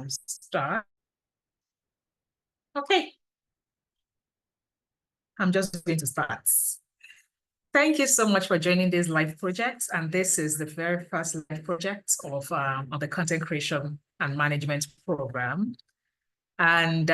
start. Okay. I'm just going to start. Thank you so much for joining this live project. And this is the very first live project of the content creation and management program. And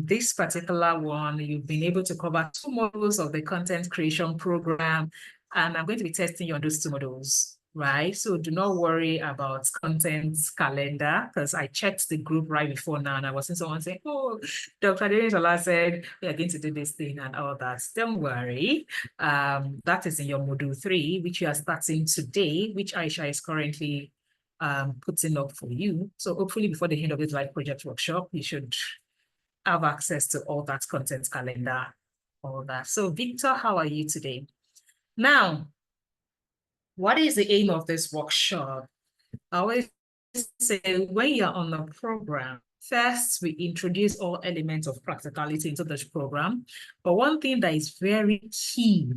this particular one, you've been able to cover 2 modules of the content creation program. And I'm going to be testing you on those 2 modules, right? So do not worry about content calendar, because I checked the group right before now and I was seeing someone saying, oh, Dr. Adenisola said we are going to do this thing and all that. Don't worry. That is in your module 3, which you are starting today, which Aisha is currently putting up for you. So hopefully before the end of this live project workshop, you should have access to all that content calendar, all that. So Victor, how are you today? Now, what is the aim of this workshop? I always say when you're on the program, first we introduce all elements of practicality into this program. But one thing that is very key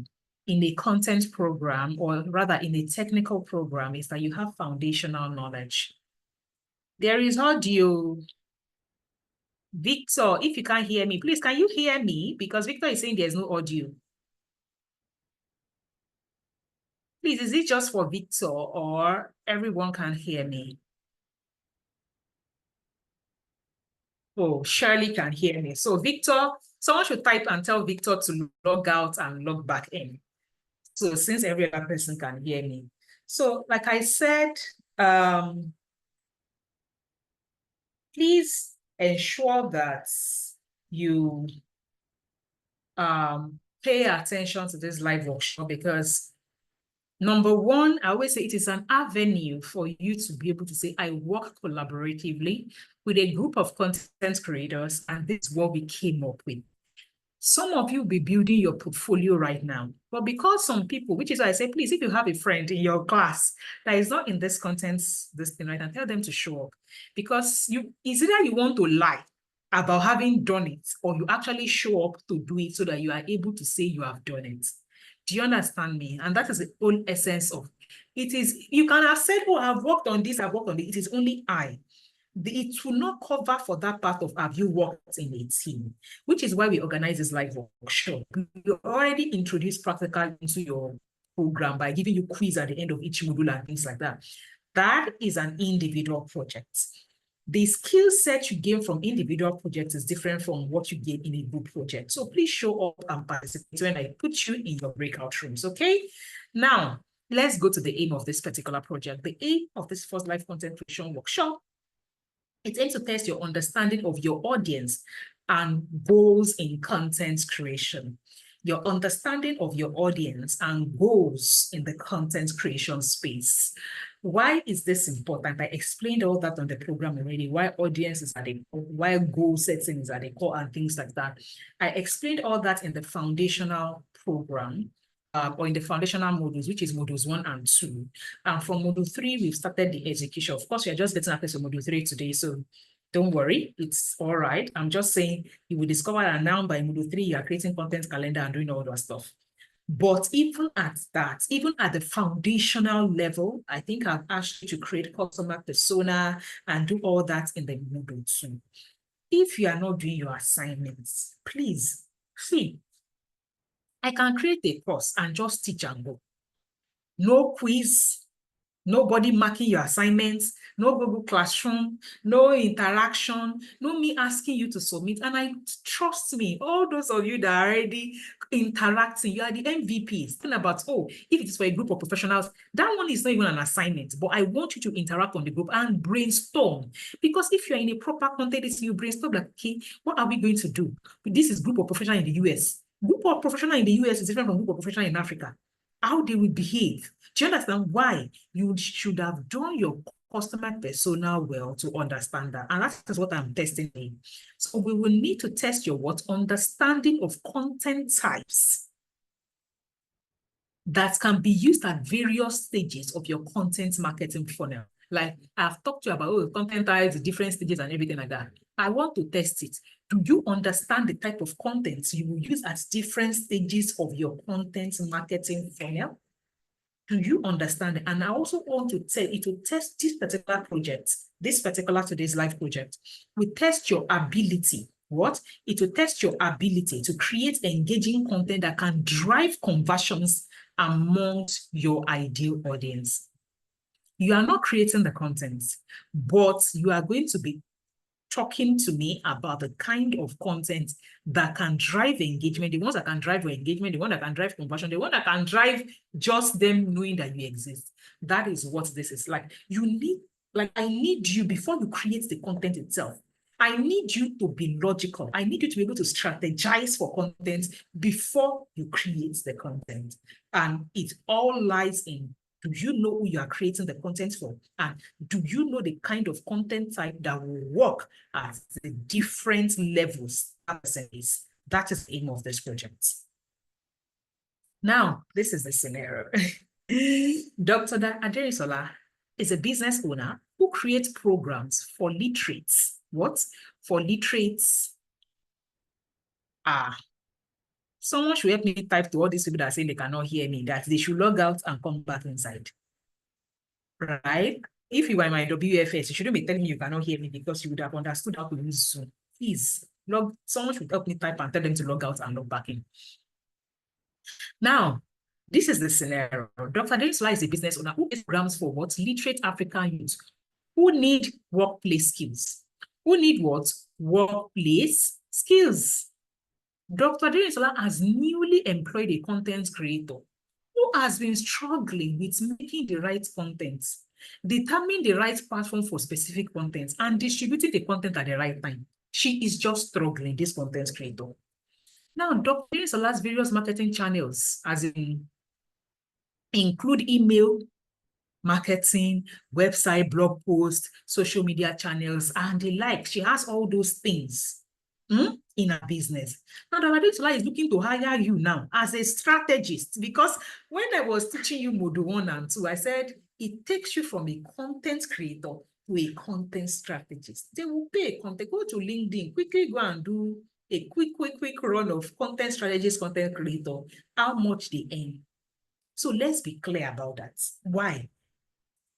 in a content program, or rather in a technical program, is that you have foundational knowledge. There is audio. Victor, if you can't hear me, please, can you hear me? Because Victor is saying there's no audio. Please, is it just for Victor or everyone can hear me? Oh, Shirley can hear me. So Victor, someone should type and tell Victor to log out and log back in. So since every other person can hear me. So like I said, please ensure that you pay attention to this live workshop, because number one, I always say it is an avenue for you to be able to say, I work collaboratively with a group of content creators, and this is what we came up with. Some of you will be building your portfolio right now, but because some people, which is why I say, please, if you have a friend in your class that is not in this content, this thing, right, and tell them to show up, because it's either you want to lie about having done it, or you actually show up to do it so that you are able to say you have done it. Do you understand me? And that is the whole essence of it. Is you can have said, oh, I've worked on this, I've worked on it. It is only I. It will not cover for that part of have you worked in a team, which is why we organize this live workshop. We already introduced practical into your program by giving you quiz at the end of each module and things like that. That is an individual project. The skill set you gain from individual projects is different from what you gain in a group project. So please show up and participate when I put you in your breakout rooms, okay? Now, let's go to the aim of this particular project. The aim of this first live content creation workshop, it aims to test your understanding of your audience and goals in content creation. Your understanding of your audience and goals in the content creation space. Why is this important? I explained all that on the program already, why audience is at the core, why goal setting is at the core and things like that. I explained all that in the foundational program, or in the foundational modules, which is modules 1 and 2. And from module 3, we've started the execution. Of course, you're just getting access to module 3 today, so don't worry, it's all right. I'm just saying you will discover that now by module 3, you are creating content calendar and doing all that stuff. But even at that, even at the foundational level, I think I've asked you to create customer persona and do all that in the module 2. If you are not doing your assignments, please see, I can create a course and just teach and go. No quiz, nobody marking your assignments, no Google Classroom, no interaction, no me asking you to submit. And I trust me, all those of you that are already interacting, you are the MVPs. Think about, oh, if it is for a group of professionals, that one is not even an assignment, but I want you to interact on the group and brainstorm. Because if you're in a proper context, you brainstorm like, okay, what are we going to do? This is group of professionals in the US. Group of professionals in the US is different from group of professionals in Africa. How they will behave. Do you understand why? You should have done your customer persona well to understand that. And that is what I'm testing in. So we will need to test your what? Understanding of content types that can be used at various stages of your content marketing funnel. Like I've talked to you about content types, different stages and everything like that. I want to test it. Do you understand the type of content you will use at different stages of your content marketing funnel? Do you understand it? And I also want to tell you to test this particular project, this particular Today's Life project. We test your ability. What? It will test your ability to create engaging content that can drive conversions amongst your ideal audience. You are not creating the content, but you are going to be talking to me about the kind of content that can drive engagement, the ones that can drive engagement, the one that can drive conversion, the one that can drive just them knowing that you exist. That is what this is like. You need, like, I need you before you create the content itself. I need you to be logical. I need you to be able to strategize for content before you create the content. And it all lies in, do you know who you are creating the content for? And do you know the kind of content type that will work at the different levels that person is? That is the aim of this project. Now, this is the scenario. Dr. Aderisola is a business owner who creates programs for literates. What? For literates. Someone should help me type to all these people that are saying they cannot hear me, that they should log out and come back inside. Right? If you are in my WFS, you shouldn't be telling me you cannot hear me because you would have understood how to use Zoom. Please, someone should help me type and tell them to log out and log back in. Now, this is the scenario. Dr. Aderisola is a business owner who is programs for what? Literate African youth who need workplace skills. Who need what? Workplace skills. Dr. Aderisola has newly employed a content creator who has been struggling with making the right content, determining the right platform for specific content, and distributing the content at the right time. She is just struggling, this content creator. Now, Dr. Aderisola's various marketing channels, as in include email, marketing, website, blog posts, social media channels, and the like. She has all those things in her business. Now, Dr. Aderisola is looking to hire you now as a strategist, because when I was teaching you module 1 and 2, I said it takes you from a content creator to a content strategist. They will pay content. Go to LinkedIn, quickly go and do a quick run of content strategist, content creator, how much they earn. So let's be clear about that. Why?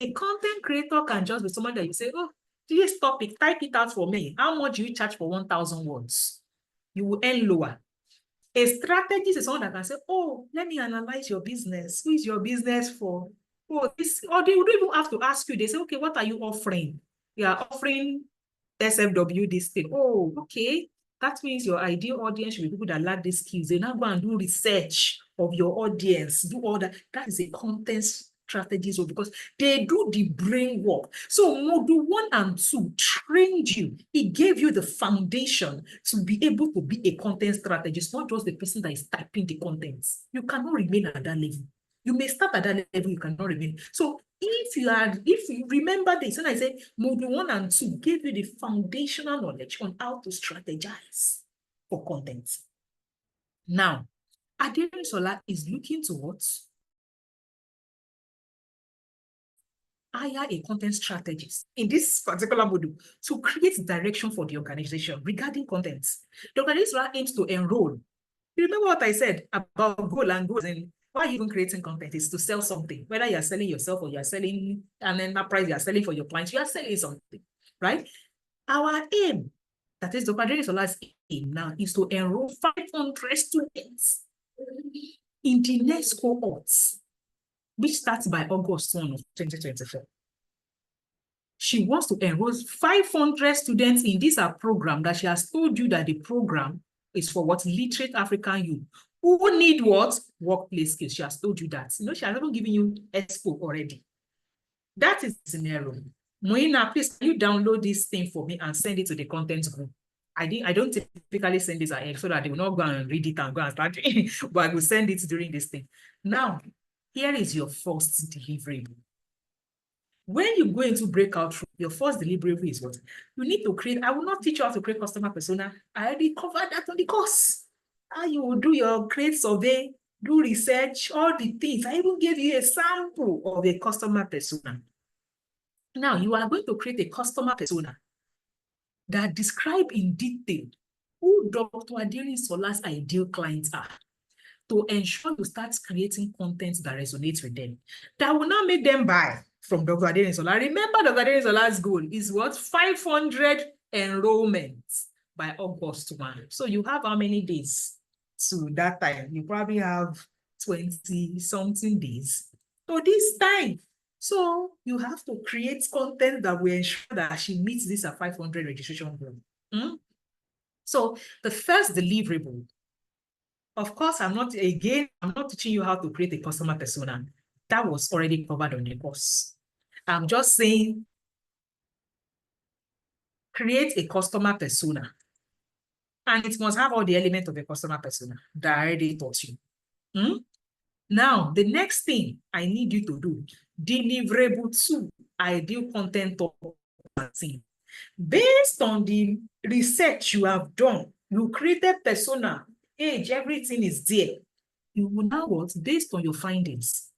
A content creator can just be someone that you say, oh, this topic, type it out for me. How much do you charge for 1,000 words? You will earn lower. A strategist is someone that can say, oh, let me analyze your business. Who is your business for? Oh, this, or they would even have to ask you. They say, okay, what are you offering? You are offering SFW this thing. Oh, okay. That means your ideal audience should be people that lack these skills. They now go and do research of your audience, do all that. That is a content strategies, because they do the brain work. So module 1 and 2 trained you. It gave you the foundation to be able to be a content strategist, not just the person that is typing the contents. You cannot remain at that level. You may start at that level, you cannot remain. So if you remember this, and I say module 1 and 2 gave you the foundational knowledge on how to strategize for content. Now, Aderisola is looking towards hire a content strategist in this particular module to create direction for the organization regarding content. Dr. Aderisola aims to enroll. You remember what I said about goal and goals, and why even creating content is to sell something. Whether you're selling yourself or you're selling an enterprise, you're selling for your clients, you are selling something, right? Our aim, that is Dr. Aderisola's aim now, is to enroll 500 students in the next cohorts, which starts by August 1 of 2024. She wants to enroll 500 students in this program that she has told you that the program is for what? Literate African youth who need what? Workplace skills. She has told you that. You know, she has even given you expo already. That is the scenario. Moina, please, can you download this thing for me and send it to the content group? I don't typically send this ahead so that they will not go and read it and go and start doing, but I will send it during this thing. Now, here is your first delivery. When you go into breakout, your first delivery is what? You need to create. I will not teach you how to create customer persona. I already covered that on the course. How you will do your create survey, do research, all the things. I even gave you a sample of a customer persona. Now, you are going to create a customer persona that describe in detail who Dr. Aderisola's ideal clients are. to ensure you start creating content that resonates with them, that will not make them buy from Dr. Adenisola. Remember, Dr. Adenisola's goal is what? 500 enrollments by August 1. So you have how many days to that time? You probably have 20-something days to this time. So you have to create content that will ensure that she meets this at 500 registration goal. So the first deliverable, of course, I'm not teaching you how to create a customer persona. That was already covered on the course. I'm just saying, create a customer persona. And it must have all the elements of a customer persona that I already taught you. Now, the next thing I need you to do, deliverable 2, ideal content team. Based on the research you have done, you created persona, age, everything is there. You will now what? Based on your findings,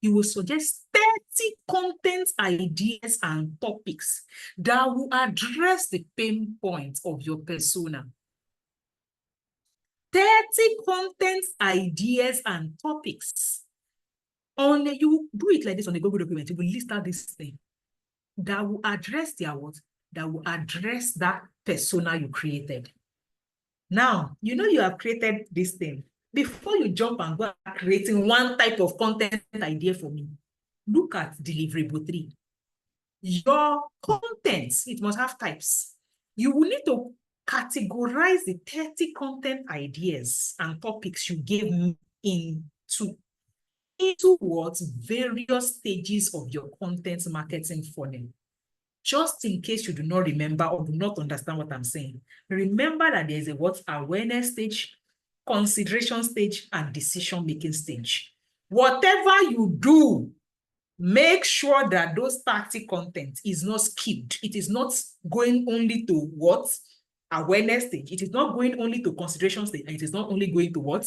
you will suggest 30 content ideas and topics that will address the pain points of your persona. 30 content ideas and topics. You do it like this on a Google document. You will list out this thing that will address their what? That will address that persona you created. Now, you know you have created this thing. Before you jump and go creating one type of content idea for me, look at deliverable 3. Your content, it must have types. You will need to categorize the 30 content ideas and topics you gave me into what? Various stages of your content marketing funnel. Just in case you do not remember or do not understand what I'm saying, remember that there is a what? Awareness stage, consideration stage, and decision-making stage. Whatever you do, make sure that those 30 content is not skipped. It is not going only to what? Awareness stage. It is not going only to consideration stage. And it is not only going to what?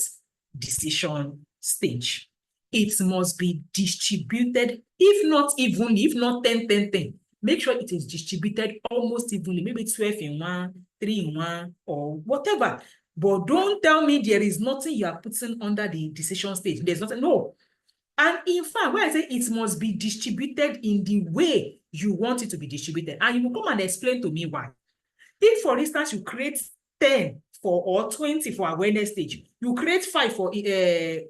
Decision stage. It must be distributed, if not evenly, if not 10-10-10. Make sure it is distributed almost evenly, maybe 12 in 1, 3 in 1, or whatever. But don't tell me there is nothing you are putting under the decision stage. There's nothing, no. And in fact, when I say it must be distributed in the way you want it to be distributed, and you will come and explain to me why. If, for instance, you create 10 or 20 for awareness stage, you create 5 for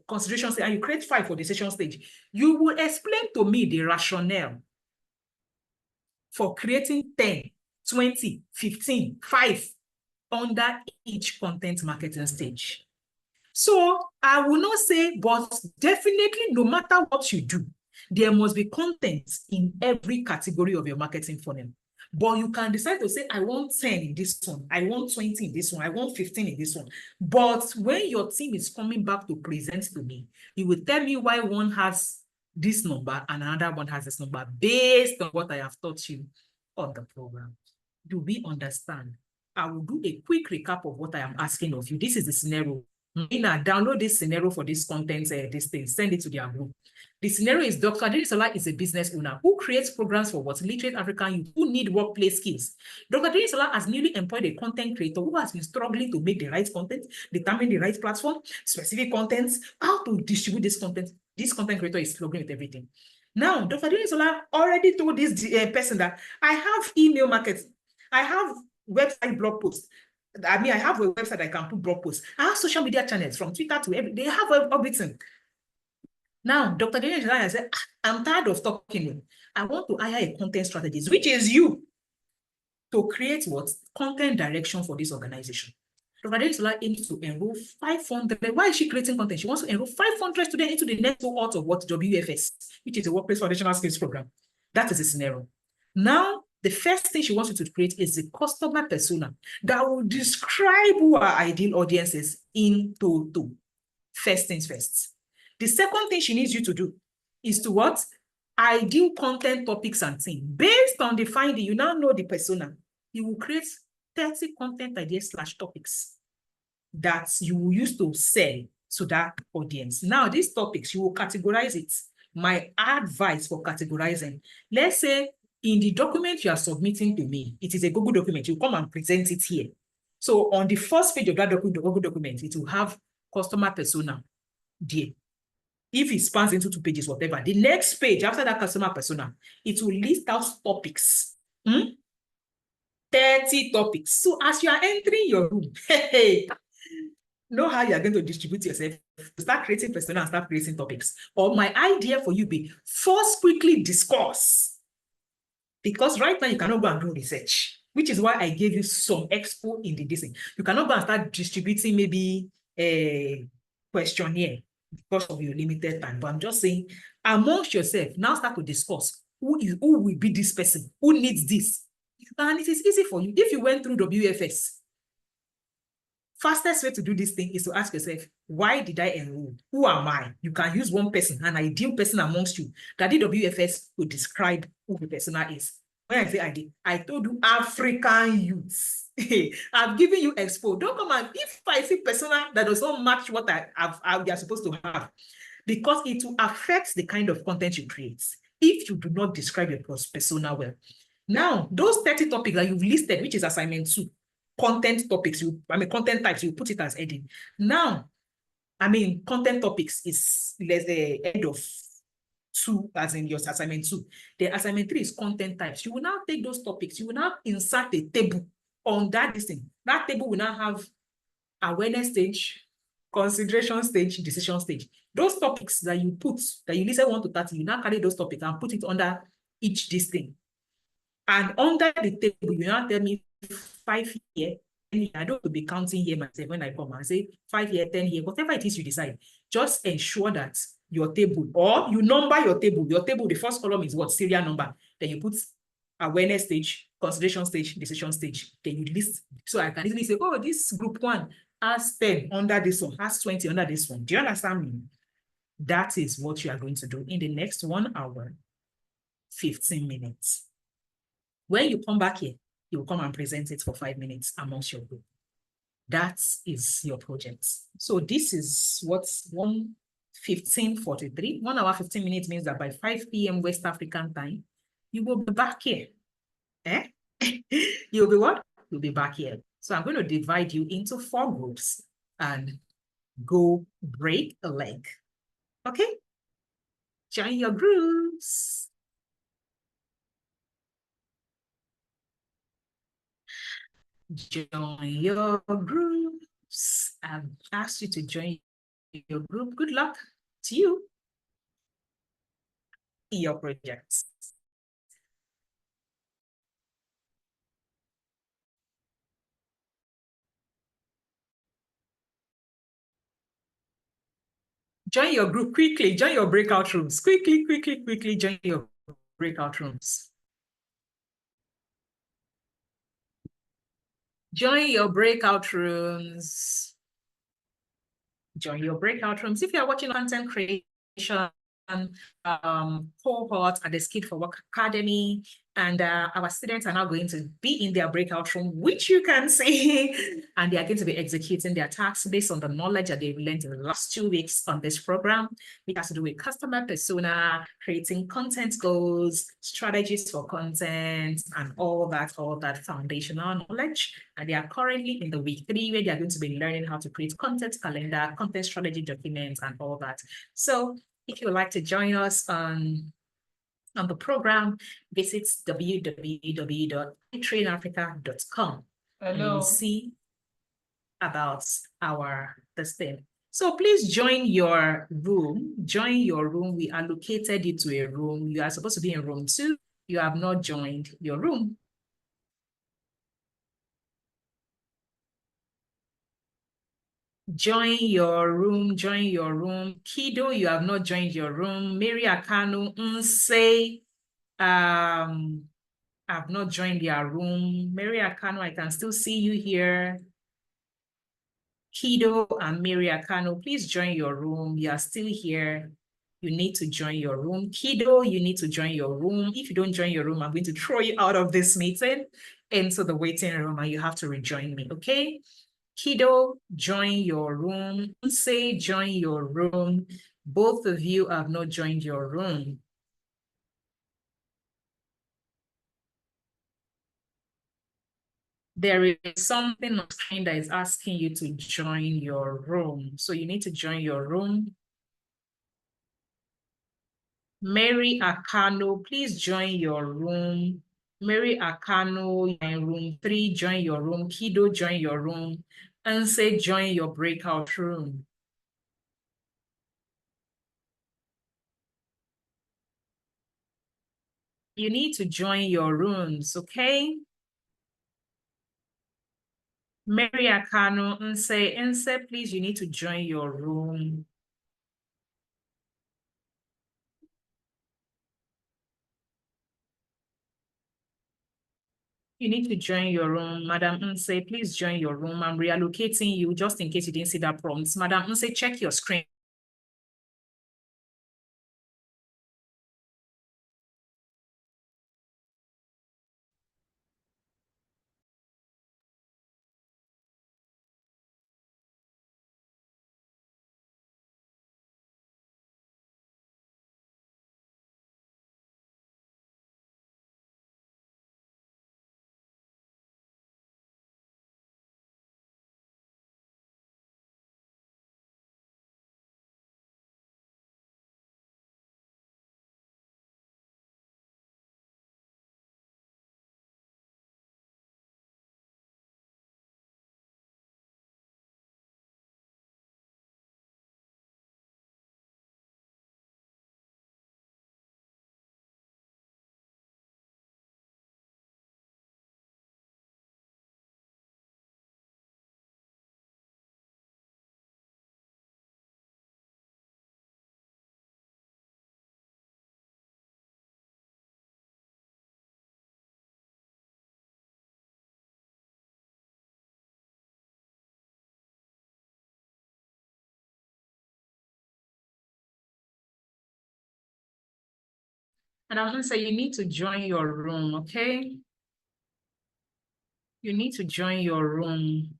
consideration stage, and you create 5 for decision stage, you will explain to me the rationale for creating 10, 20, 15, 5 under each content marketing stage. So I will not say, but definitely no matter what you do, there must be content in every category of your marketing funnel. But you can decide to say, I want 10 in this one, I want 20 in this one, I want 15 in this one. But when your team is coming back to present to me, you will tell me why one has this number and another one has this number based on what I have taught you on the program. Do we understand? I will do a quick recap of what I am asking of you. This is the scenario. Nina, download this scenario for this content, this thing, send it to their group. The scenario is Dr. Adenisola is a business owner who creates programs for what? Literate African youth who need workplace skills. Dr. Adenisola has newly employed a content creator who has been struggling to make the right content, determine the right platform, specific contents, how to distribute this content. This content creator is struggling with everything. Now, Dr. Adenisola already told this person that I have email marketing, I have website blog posts. I mean, I have a website I can put blog posts. I have social media channels from Twitter to every, they have everything. Now, Dr. Adenisola said, I'm tired of talking. I want to hire a content strategist, which is you, to create what? Content direction for this organization. Dr. Adenisola aims to enroll 500. Why is she creating content? She wants to enroll 500 students into the next cohort of what? WFS, which is a Workplace Foundational Skills Program. That is the scenario. Now, the first thing she wants you to create is a customer persona that will describe who our ideal audience is in total. First things first. The second thing she needs you to do is to what? Ideal content topics and themes. Based on the finding, you now know the persona. You will create 30 content ideas / topics that you will use to sell to that audience. Now, these topics, you will categorize it. My advice for categorizing, let's say, in the document you are submitting to me, it is a Google document. You come and present it here. So on the first page of that Google document, it will have customer persona. there. If it spans into 2 pages, whatever, the next page after that customer persona, it will list out topics. 30 topics. So as you are entering your room, hey, know how you are going to distribute yourself. Start creating persona and start creating topics. Or my idea for you be first quickly discuss. Because right now you cannot go and do research, which is why I gave you some expo in the design. You cannot go and start distributing maybe a questionnaire because of your limited time. But I'm just saying, amongst yourself, now start to discuss who will be this person, who needs this. And it is easy for you. If you went through WFS, fastest way to do this thing is to ask yourself, why did I enroll? Who am I? You can use one person, an ideal person amongst you that the WFS will describe who the persona is. When I say I did, I told you African youths. I've given you expo. Don't come and, if I see persona that does not match what we are supposed to have, because it will affect the kind of content you create if you do not describe your persona well. Now, those 30 topics that you've listed, which is assignment 2, content topics, content types, you put it as heading. Now, content topics is the end of 2, as in your assignment 2. The assignment 3 is content types. You will now take those topics, you will now insert a table on that listing. That table will now have awareness stage, consideration stage, decision stage. Those topics that you put, that you listed 1 to 30, you now carry those topics and put it under each listing. And under the table, you now tell me 5 here, 10 here. I don't have to be counting here myself when I come and say 5 here, 10 here, whatever it is you decide. Just ensure that your table, or you number your table. Your table, the first column is what? Serial number. Then you put awareness stage, consideration stage, decision stage. Then you list. So I can easily say, oh, this group 1 has 10 under this one, has 20 under this one. Do you understand me? That is what you are going to do in the next 1 hour, 15 minutes. When you come back here, you will come and present it for 5 minutes amongst your group. That is your project. So this is what's 1:15:43. 1 hour, 15 minutes means that by 5 p.m. West African time, you will be back here. You'll be what? You'll be back here. So I'm going to divide you into 4 groups and go break a leg. Okay? Join your groups. Join your groups. I've asked you to join your group. Good luck to you in your projects. Join your group quickly. Join your breakout rooms. Quickly join your breakout rooms. Join your breakout rooms. Join your breakout rooms. If you are watching content creation cohort at the Skilled for Work Academy, and our students are now going to be in their breakout room, which you can see, and they are going to be executing their tasks based on the knowledge that they've learned in the last 2 weeks on this program, which has to do with customer persona, creating content goals, strategies for content, and all that foundational knowledge. And they are currently in the week 3, where they are going to be learning how to create content calendar, content strategy documents, and all that. So if you would like to join us on the program, visit www.itrainafrica.com. And you will see about this thing. So please join your room. Join your room. We allocated you to a room. You are supposed to be in room 2. You have not joined your room. Join your room. Kido, you have not joined your room. Mary Akanu, Nse, I've not joined their room. Mary Akano, I can still see you here. Kido and Mary Akano, please join your room. You are still here. You need to join your room. Kido, you need to join your room. If you don't join your room, I'm going to throw you out of this meeting into the waiting room, and you have to rejoin me, okay? Kido, join your room. Say join your room. Both of you have not joined your room. There is something on screen that is asking you to join your room. So you need to join your room. Mary Akano, please join your room. Mary Akano, you're in room 3, join your room. Kido, join your room. Anse, join your breakout room. You need to join your rooms, okay? Mary Akano, Nse, please, you need to join your room. You need to join your room. Madam Nse, please join your room. I'm reallocating you just in case you didn't see that prompt. Madam Nse, check your screen. Madam Nse, you need to join your room, okay? You need to join your room.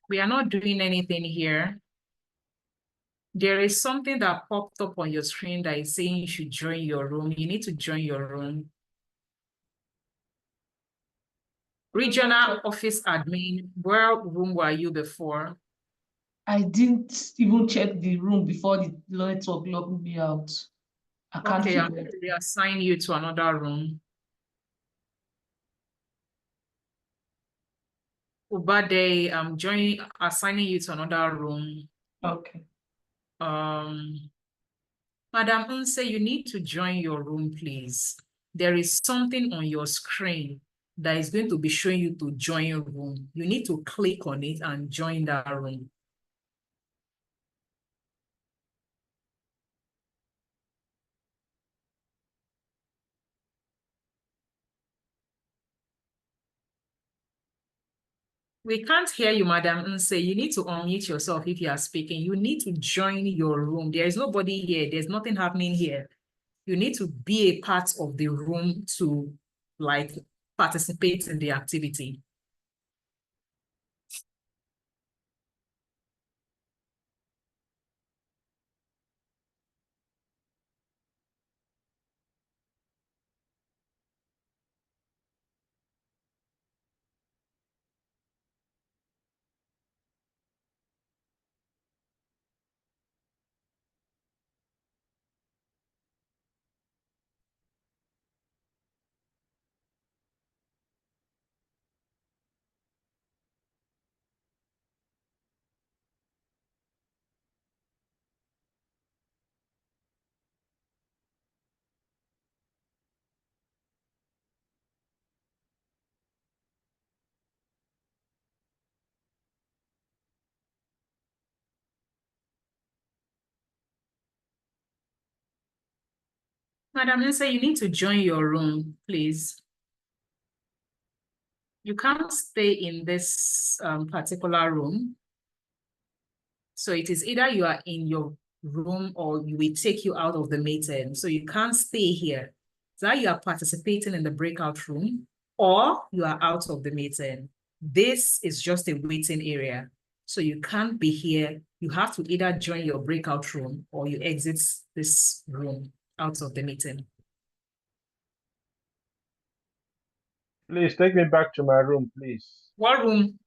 We are not doing anything here. There is something that popped up on your screen that is saying you should join your room. You need to join your room. Regional office admin, where room were you before? I didn't even check the room before the network logged me out. I can't Okay, I'm figure going it. to reassign you to another room. Ubade, I'm assigning you to another room. Okay. Madam Nse, you need to join your room, please. There is something on your screen that is going to be showing you to join your room. You need to click on it and join that room. We can't hear you, Madam Nse. You need to unmute yourself if you are speaking. You need to join your room. There is nobody here. There's nothing happening here. You need to be a part of the room to like participate in the activity. Madam Nse, you need to join your room, please. You can't stay in this particular room. So it is either you are in your room or we will take you out of the meeting. So you can't stay here. So you are participating in the breakout room or you are out of the meeting. This is just a waiting area. So you can't be here. You have to either join your breakout room or you exit this room out of the meeting. Please take me back to my room, please. What room?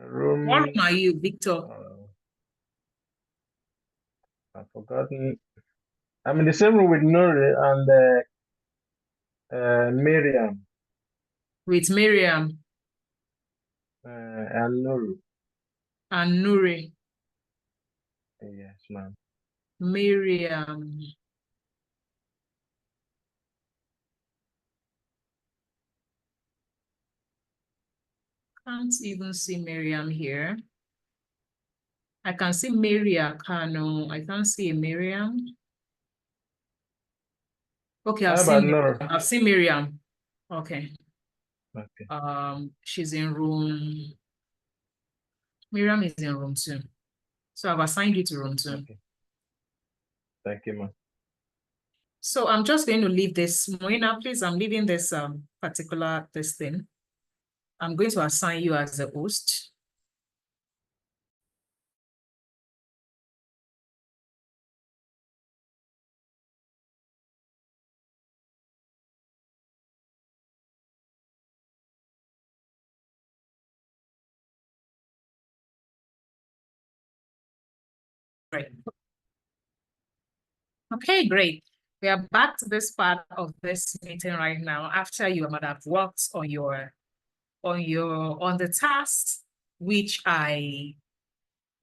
Room. What room are you, Victor? I've forgotten. I'm in the same room with Nuri and Miriam With Miriam and Nuru. and Nuri. Yes, ma'am. Miriam. Can't even see Miriam here. I can see Maria Kano. I can't see Miriam. Okay, How I've about seen Nuru? Miriam. I've seen Miriam. Okay. Okay. She's in room. Miriam is in room 2. So I've assigned you to room 2. Okay. Thank you, ma'am. So I'm just going to leave this. Moina, please, I'm leaving this particular thing. I'm going to assign you as the host. Great. Okay, great. We are back to this part of this meeting right now after you might have worked on the tasks which I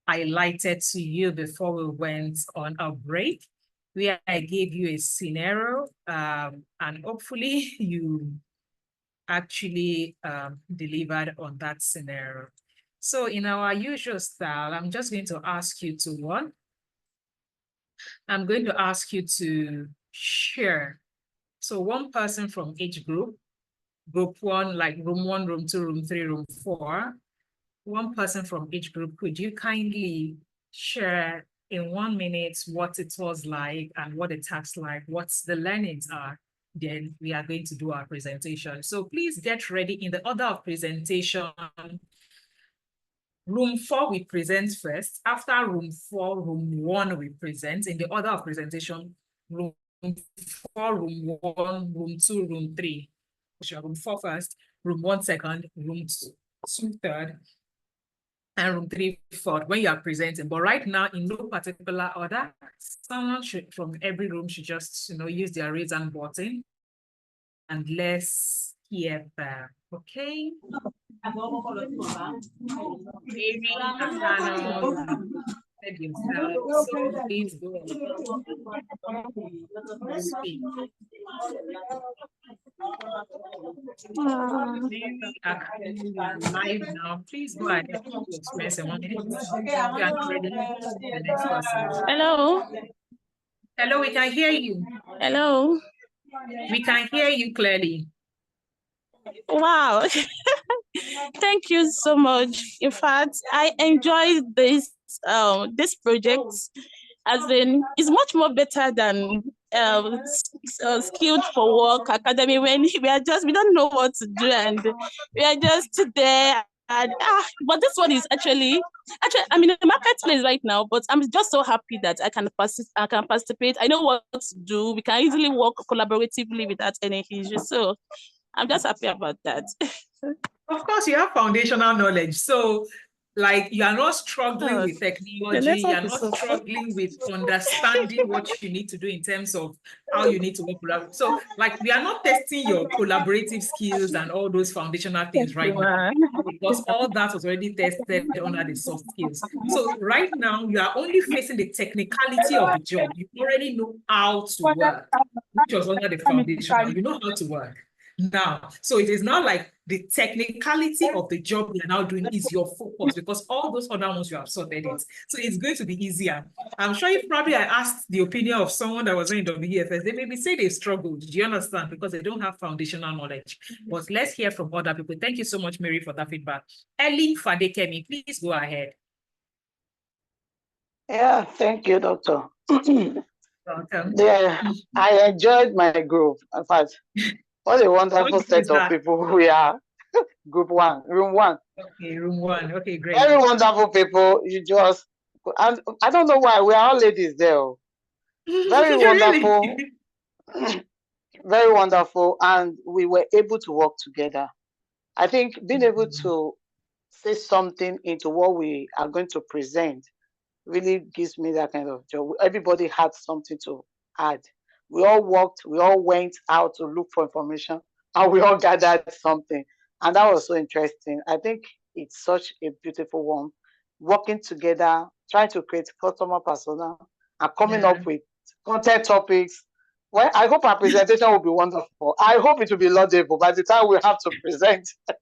highlighted to you before we went on a break, where I gave you a scenario, and hopefully you actually delivered on that scenario. So in our usual style, I'm just going to ask you to one. I'm going to ask you to share. So one person from each group 1, like room 1, room 2, room 3, room 4, one person from each group, could you kindly share in 1 minute what it was like and what the tasks like, what the learnings are? Then we are going to do our presentation. So please get ready in the order of presentation. Room 4, we present first. After room 4, room 1, we present. In the order of presentation, room 4, room 1, room 2, room 3. Room 4 first, room 1 second, room 2 third, and room 3 fourth when you are presenting. But right now, in no particular order, someone should from every room should just use their raise hand button, and let's hear that. Okay. So please go and speak. Live now. Please go ahead to express in 1 minute. You are ready. The next person. Hello. Hello, we can hear you. Hello. We can hear you clearly. Wow. Thank you so much. In fact, I enjoyed this project. As in, it's much more better than Skilled for Work Academy, when we don't know what to do and we are just there. And but this one is actually I'm in the marketplace right now, but I'm just so happy that I can participate. I know what to do. We can easily work collaboratively without any issues. So I'm just happy about that. Of course, you have foundational knowledge. So, like, you are not struggling with technology. You are not struggling with understanding what you need to do in terms of how you need to work. So, like, we are not testing your collaborative skills and all those foundational things right now, because all that was already tested under the soft skills. So right now, you are only facing the technicality of the job. You already know how to work, which was under the foundation. You know how to work now. So it is not like the technicality of the job you're now doing is your focus, because all those other ones you have sorted it. So it's going to be easier. I'm sure if probably I asked the opinion of someone that was in WEFS, they maybe say they struggled. Do you understand? Because they don't have foundational knowledge. But let's hear from other people. Thank you so much, Mary, for that feedback. Ellen Fadekemi, please go ahead. Yeah, thank you, Doctor. Welcome. Yeah, I enjoyed my group. In fact, what a wonderful set of people we are. Group 1, room 1. Okay, room 1. Okay, great. Very wonderful people. You just, and I don't know why we are all ladies there. Very wonderful. Very wonderful, and we were able to work together. I think being able to say something into what we are going to present really gives me that kind of joy. Everybody had something to add. We all worked, we all went out to look for information, and we all gathered something. And that was so interesting. I think it's such a beautiful one. Working together, trying to create customer persona, and coming Yeah. up with content topics. Well, I hope our presentation will be wonderful. I hope it will be laudable by the time we have to present. Thank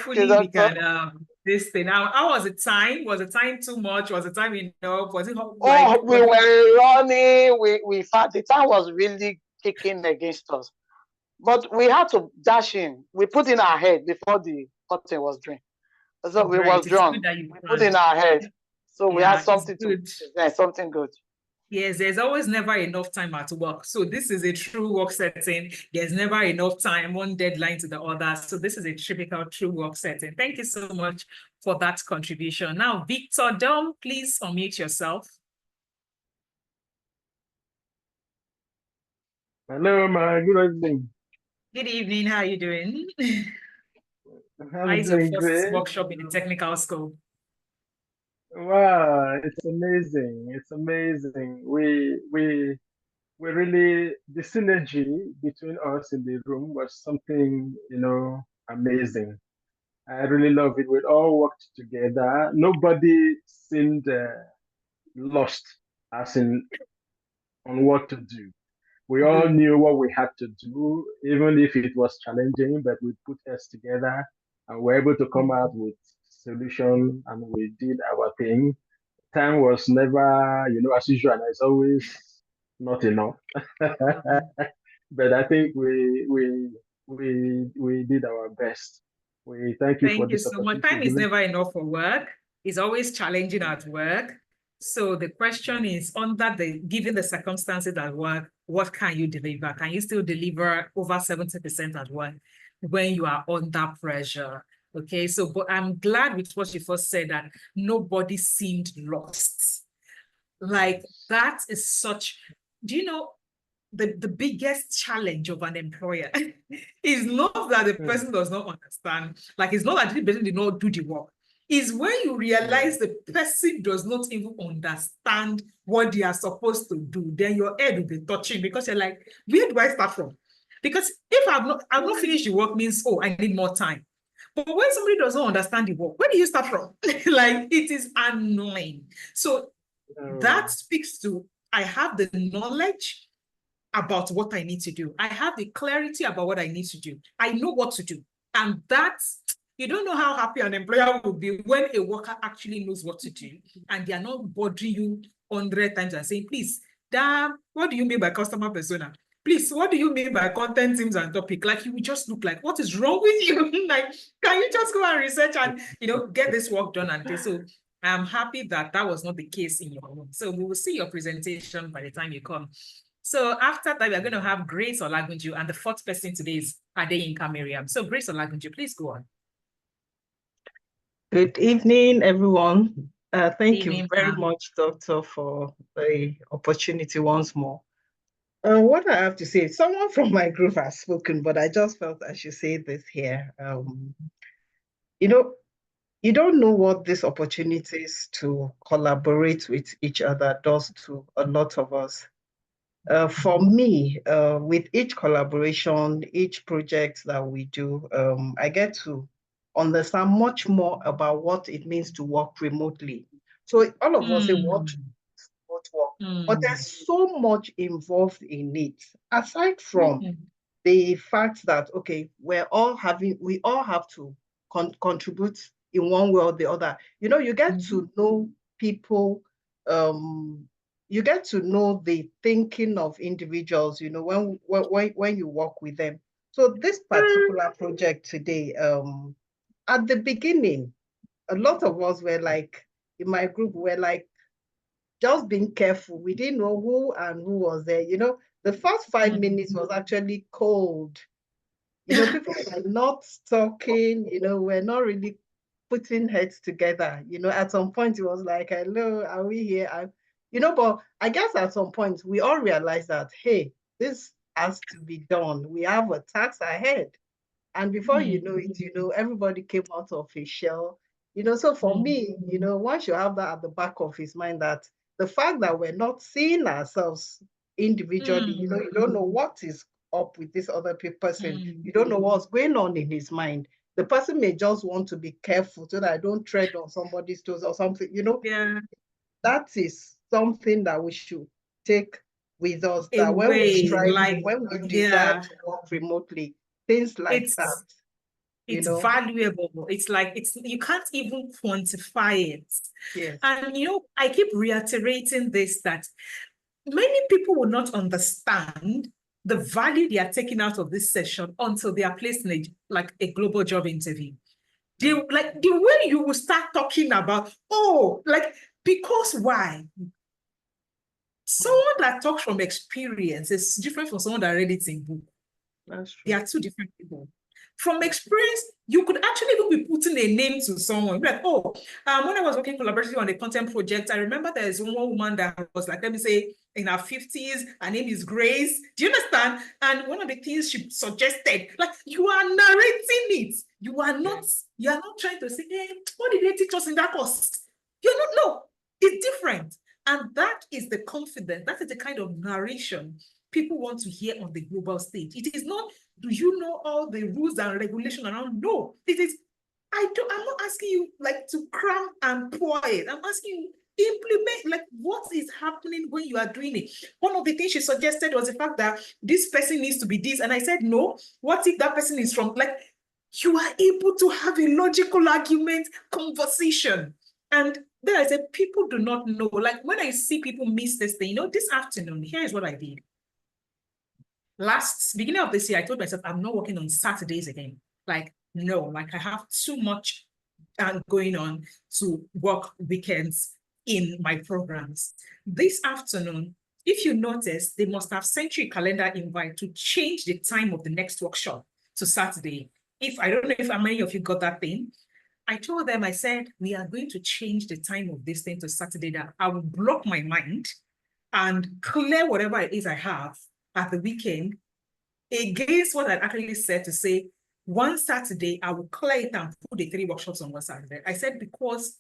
you, Hopefully we Doctor. can this thing. How was the time? Was the time too much? Was the time enough? Was it Oh, like we were running. We thought the time was really kicking against us. But we had to dash in. We put in our head before the curtain was drawn. So we Great. was It's drawn. good that you We put in planned. our head. So we had Yeah, it's something to good. present, something good. Yes, there's always never enough time at work. So this is a true work setting. There's never enough time, one deadline to the other. So this is a typical true work setting. Thank you so much for that contribution. Now, Victor Dom, please unmute yourself. Hello, my good evening. Good evening. How are you doing? How I'm is your doing first great. workshop in the technical school? Wow, it's amazing. It's amazing. We really, the synergy between us in the room was something, amazing. I really love it. We all worked together. Nobody seemed lost, as in on what to do. We all Good. knew what we had to do, even if it was challenging, but we put us together and were able to come out with solution, and we did our thing. Time was never, as usual, and it's always not enough. But I think we did our best. We thank you for Thank you this so much. opportunity Time is given. never enough for work. It's always challenging at work. So the question is, given the circumstances at work, what can you deliver? Can you still deliver over 70% at work when you are under pressure? Okay, so but I'm glad with what you first said, that nobody seemed lost. Like that is such, do you know, the biggest challenge of an employer is not that the person does not understand, like it's not that the person did not do the work. Is when you realize the person does not even understand what they are supposed to do, then your head will be touching, because you're like, where do I start from? Because if I've not finished the work means, oh, I need more time. But when somebody doesn't understand the work, where do you start from? Like, it is annoying. So that speaks to, I have the knowledge about what I need to do. I have the clarity about what I need to do. I know what to do. And that's, you don't know how happy an employer will be when a worker actually knows what to do and they are not bothering you 100 times and saying, please, damn, what do you mean by customer persona? Please, what do you mean by content teams and topic? Like, you just look like, what is wrong with you? Like, can you just go and research and, get this work done? And so I'm happy that that was not the case in your room. So we will see your presentation by the time you come. So after that, we're going to have Grace Olagunju, and the fourth person today is Adeyinka Miriam. So Grace Olagunju, please go on. Good evening, everyone. Thank you Evening, very ma'am. much, Doctor, for the opportunity once more. What I have to say, someone from my group has spoken, but I just felt I should say this here. You don't know what these opportunities to collaborate with each other does to a lot of us. For me, with each collaboration, each project that we do, I get to understand much more about what it means to work remotely. So all of us say what work, but there's so much involved in it. Aside from the fact that, okay, we all have to contribute in one way or the other. You get to know people, you get to know the thinking of individuals, when you work with them. So this particular project today, at the beginning, a lot of us were like, in my group, were like, just being careful. We didn't know who was there. The first 5 minutes was actually cold. People were not talking, we're not really putting heads together. At some point it was like, hello, are we here? But I guess at some point we all realized that, hey, this has to be done. We have a task ahead. And before you know it, everybody came out of a shell. So for me, one should have that at the back of his mind, that the fact that we're not seeing ourselves individually, you don't know what is up with this other person. You don't know what's going on in his mind. The person may just want to be careful so that I don't tread on somebody's toes or something, Yeah. That is something that we should take with us, that A when we way, strive, like, when we yeah. desire to work remotely, things like that. It's valuable. It's like, you can't even quantify it. Yes. And I keep reiterating this, that many people will not understand the value they are taking out of this session until they are placed in a global job interview. The way you will start talking about, because why? Someone that talks from experience is different from someone that read it in book. That's true. They are two different people. From experience, you could actually even be putting a name to someone. Like, when I was working collaboratively on a content project, I remember there's one woman that was like, let me say, in her 50s, her name is Grace. Do you understand? And one of the things she suggested, you are narrating it. You are not trying to say, hey, what did they teach us in that course? You're not, no, it's different. And that is the confidence, that is the kind of narration people want to hear on the global stage. It is not, do you know all the rules and regulations around? No, it is, I'm not asking you to cram and pour it. I'm asking you, implement what is happening when you are doing it. One of the things she suggested was the fact that this person needs to be this. And I said, no, what if that person is from, you are able to have a logical argument, conversation. And then I said, people do not know. When I see people miss this thing, this afternoon, here is what I did. Beginning of this year, I told myself, I'm not working on Saturdays again. No, I have too much going on to work weekends in my programs. This afternoon, if you notice, they must have sent you a calendar invite to change the time of the next workshop to Saturday. I don't know if many of you got that thing. I told them, I said, we are going to change the time of this thing to Saturday, that I will block my mind and clear whatever it is I have at the weekend against what I actually said, to say, one Saturday, I will clear it and put the 3 workshops on one Saturday. I said, because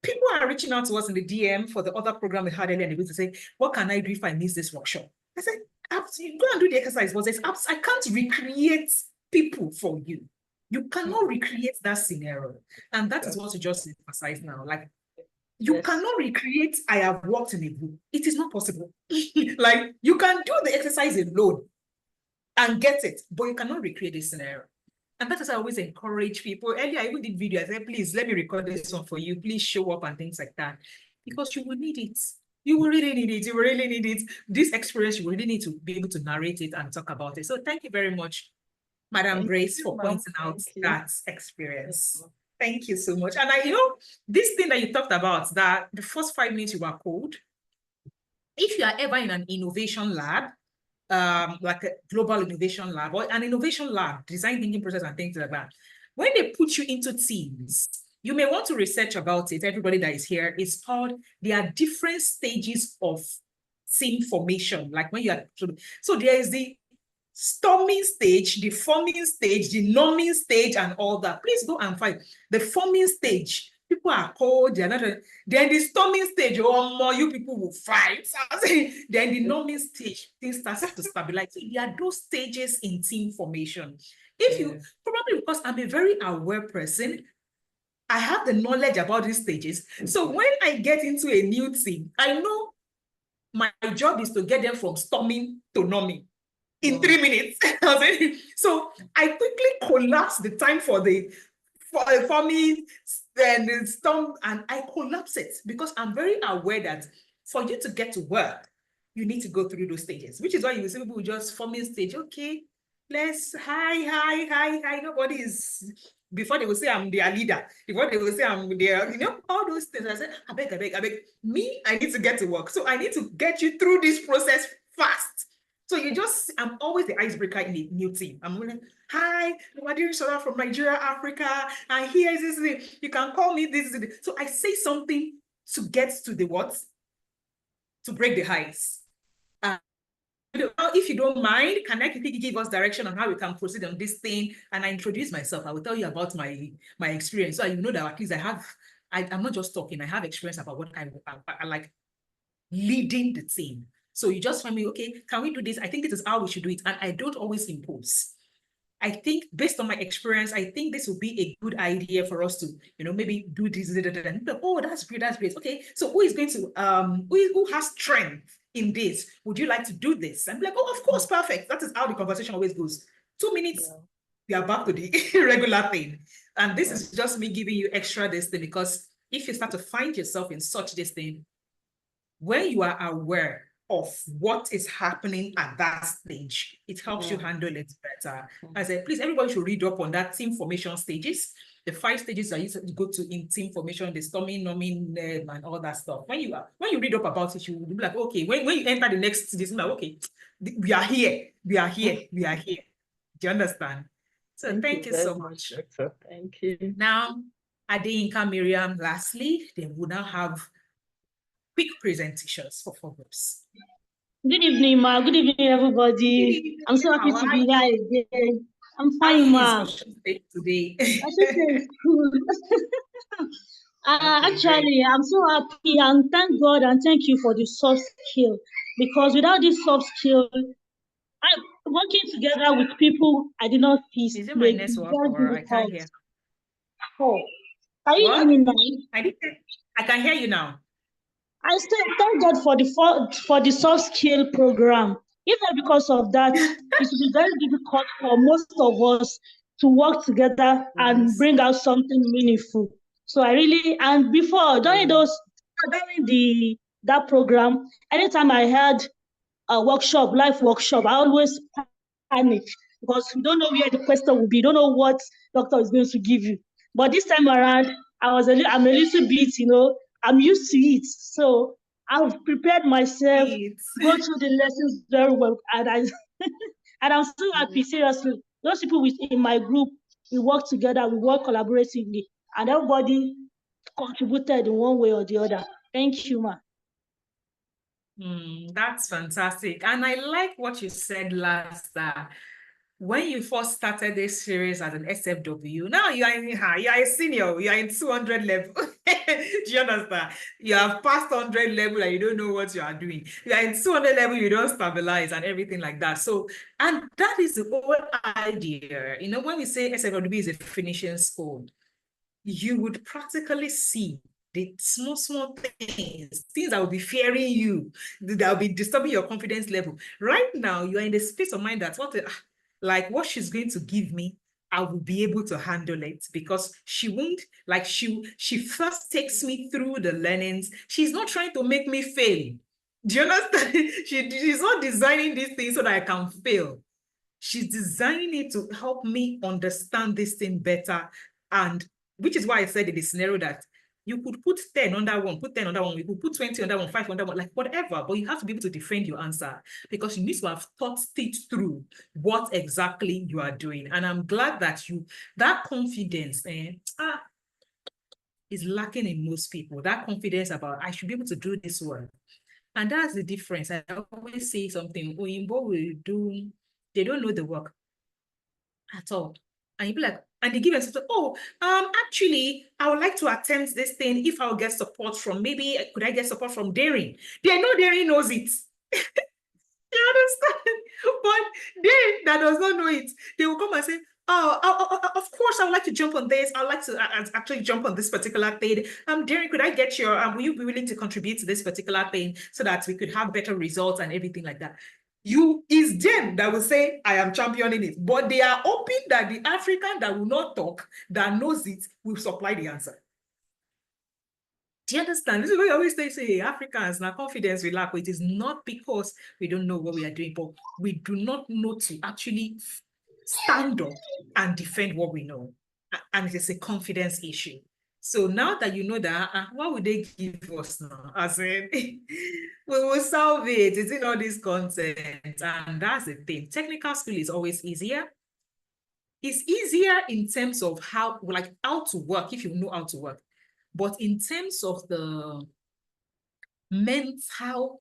people are reaching out to us in the DM for the other program we had earlier in the week to say, what can I do if I miss this workshop? I said, absolutely, go and do the exercise. But I can't recreate people for you. You cannot recreate that scenario. And that is what you just emphasize now. You cannot recreate, I have worked in a group. It is not possible. You can do the exercise alone and get it, but you cannot recreate this scenario. And that is why I always encourage people. Earlier, I even did video. I said, please, let me record this one for you. Please show up and things like that. Because you will need it. You will really need it. You will really need it. This experience, you will really need to be able to narrate it and talk about it. So thank you very much, Madam Grace, for pointing out that experience. Thank you so much. And this thing that you talked about, that the first 5 minutes you were called, if you are ever in an innovation lab, like a global innovation lab or an innovation lab, design thinking process and things like that, when they put you into teams, you may want to research about it. Everybody that is here, it's called, there are different stages of team formation. When you are, so there is the storming stage, the forming stage, the norming stage, and all that. Please go and find the forming stage. People are cold, they're not. Then the storming stage, more you people will fight. Then the norming stage, things start to stabilize. So there are those stages in team formation. If you, probably because I'm a very aware person, I have the knowledge about these stages. So when I get into a new team, I know my job is to get them from storming to norming in 3 minutes. So I quickly collapse the time for me and the storm, and I collapse it because I'm very aware that for you to get to work, you need to go through those stages, which is why you see people just forming stage. Okay, let's hi. Nobody is, before they will say I'm their leader, before they will say I'm their, all those things. I said, I beg. Me, I need to get to work. So I need to get you through this process fast. So I'm always the icebreaker in the new team. I'm like, hi, Madiri Sola from Nigeria, Africa, and here is this, you can call me this. So I say something to get to the what? To break the ice. if you don't mind, can I quickly give us direction on how we can proceed on this thing? And I introduce myself. I will tell you about my experience. So you know that at least I'm not just talking, I have experience about what I like leading the team. So you just find me, okay, can we do this? I think this is how we should do it. And I don't always impose. I think based on my experience, I think this would be a good idea for us to, maybe do this. Oh, that's great. That's great. Okay. So who is going to, who has strength in this? Would you like to do this? I'm like, oh, of course. Perfect. That is how the conversation always goes. 2 minutes, we are back to the regular thing. And this is just me giving you extra this thing, because if you start to find yourself in such this thing, when you are aware of what is happening at that stage, it helps you handle it better. I said, please, everybody should read up on that team formation stages. The 5 stages that you go to in team formation, the storming, numbing, and all that stuff. When you read up about it, you will be like, okay, when you enter the next stage, like, okay, we are here. We are here. We are here. Do you understand? So thank you so much. Thank you. Now, Adeyinka, Miriam, lastly, they will now have quick presentations for 4 groups. Good evening, ma. Good evening, everybody. I'm so happy to be here again. I'm fine, ma. Today. Actually, I'm so happy, and thank God and thank you for the soft skill, because without this soft skill, working together with people I did not see. Is it my network or I can't hear? Oh, can you hear me now? I can hear you now. I still thank God for the soft skill program. If not because of that, it would be very difficult for most of us to work together and bring out something meaningful. So I really, and before during that program, anytime I had a workshop, live workshop, I always panic, because you don't know where the question will be, you don't know what doctor is going to give you. But this time around, I'm a little bit, I'm used to it. So I've prepared myself, go through the lessons very well. And I'm so happy, seriously. Those people in my group, we work together, we work collaboratively, and everybody contributed in one way or the other. Thank you, ma. That's fantastic. And I like what you said last. When you first started this series as an SFW, now you are a senior, you are in 200 level. Do you understand? You have passed 100 level and you don't know what you are doing. You are in 200 level, you don't stabilize and everything like that. So, and that is the whole idea. When we say SFW is a finishing school, you would practically see the small things that will be fearing you, that will be disturbing your confidence level. Right now, you are in the space of mind that what she's going to give me, I will be able to handle it, because she won't, she first takes me through the learnings. She's not trying to make me fail. Do you understand? She's not designing these things so that I can fail. She's designing it to help me understand this thing better. And which is why I said in the scenario that you could put 10 under one, put 10 under one, you could put 20 under one, 5 under one, like whatever, but you have to be able to defend your answer, because you need to have thought it through what exactly you are doing. And I'm glad that that confidence is lacking in most people, that confidence about, I should be able to do this work. And that's the difference. I always say something, they don't know the work at all. And you'd be like, and they give us, actually, I would like to attempt this thing if I'll get support from, could I get support from Daring? They know Daring knows it. You understand? But they that does not know it, they will come and say, of course, I would like to jump on this. I'd like to actually jump on this particular thing. Daring, could I get will you be willing to contribute to this particular thing so that we could have better results and everything like that? It's them that will say, I am championing it. But they are hoping that the African that will not talk, that knows it, will supply the answer. Do you understand? This is what I always say, hey, Africans, now confidence we lack. It is not because we don't know what we are doing, but we do not know to actually stand up and defend what we know. And it is a confidence issue. So now that you know that, what would they give us now? As in, we will solve it. It's in all this content. And that's the thing. Technical skill is always easier. It's easier in terms of how to work, if you know how to work. But in terms of the mental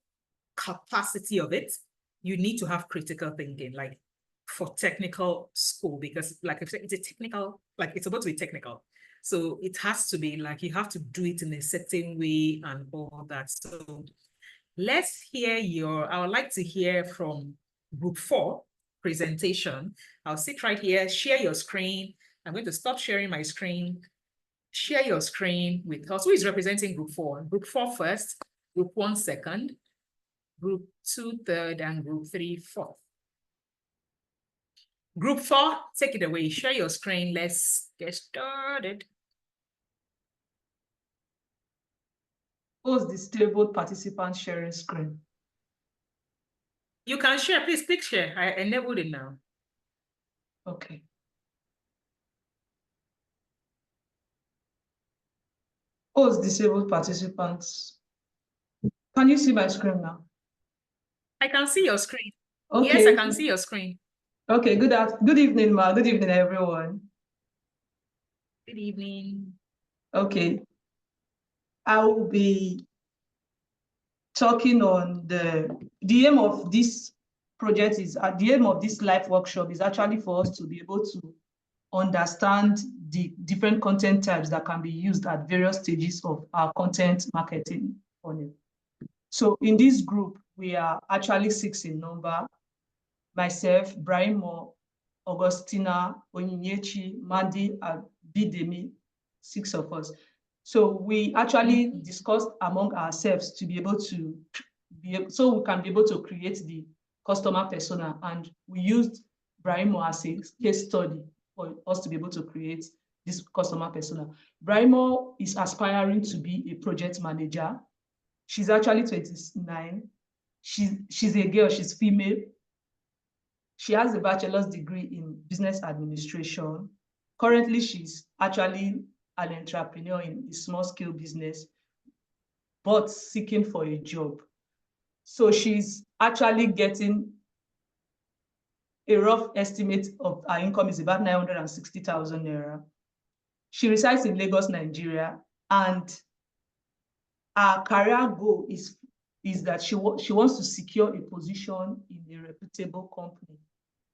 capacity of it, you need to have critical thinking, like for technical school, because like I said, it's a technical, like it's about to be technical. So it has to be like, you have to do it in a certain way and all that. So let's hear I would like to hear from group 4 presentation. I'll sit right here, share your screen. I'm going to stop sharing my screen. Share your screen with us. Who is representing group 4? Group 4 first, group 1 second, group 2 third, and group 3 fourth. Group 4, take it away. Share your screen. Let's get started. Who's the disabled participant sharing screen? You can share, please click share. I enabled it now. Okay. Who's disabled participants? Can you see my screen now? I can see your screen. Okay. Yes, I can see your screen. Okay, good evening, Ma. Good evening, everyone. Good evening. Okay. I will be talking on the aim of this project is, the aim of this live workshop is actually for us to be able to understand the different content types that can be used at various stages of our content marketing funnel. So in this group, we are actually 6 in number. Myself, Brahimo, Augustina, Onyinyechi, Madi, and Bidemi, 6 of us. So we actually discussed among ourselves to be able to so we can be able to create the customer persona, and we used Brahimo as a case study for us to be able to create this customer persona. Brahimo is aspiring to be a project manager. She's actually 29. She's a girl, she's female. She has a bachelor's degree in business administration. Currently, she's actually an entrepreneur in a small scale business, but seeking for a job. So she's actually getting a rough estimate of her income is about 960,000 naira. She resides in Lagos, Nigeria, and her career goal is that she wants to secure a position in a reputable company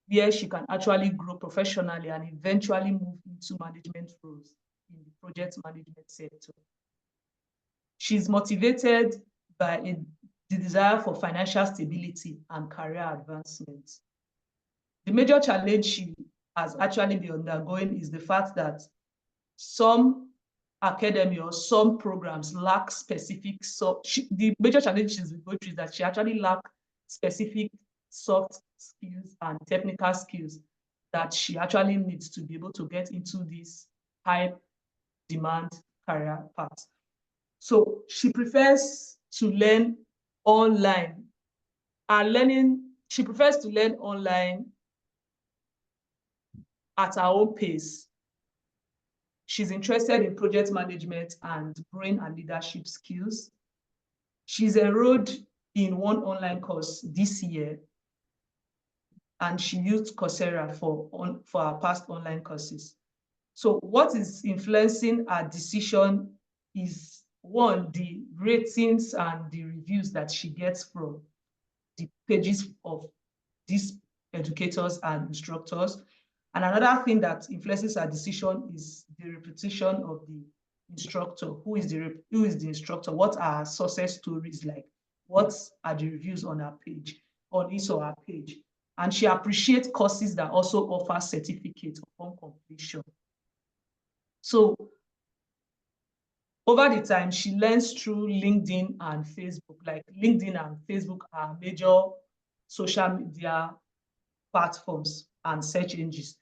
where she can actually grow professionally and eventually move into management roles in the project management sector. She's motivated by the desire for financial stability and career advancement. The major challenge she has actually been undergoing is the fact that some academy or some programs lack specific, the major challenge she's going through is that she actually lacks specific soft skills and technical skills that she actually needs to be able to get into this high demand career path. So she prefers to learn online, she prefers to learn online at her own pace. She's interested in project management and growing her leadership skills. She's enrolled in one online course this year, and she used Coursera for her past online courses. So what is influencing her decision is, one, the ratings and the reviews that she gets from the pages of these educators and instructors. And another thing that influences her decision is the reputation of the instructor. Who is the instructor? What are her success stories like? What are the reviews on her page, on his or her page? And she appreciates courses that also offer certificates upon completion. So over the time, she learns through LinkedIn and Facebook. Like LinkedIn and Facebook are major social media platforms and search engines.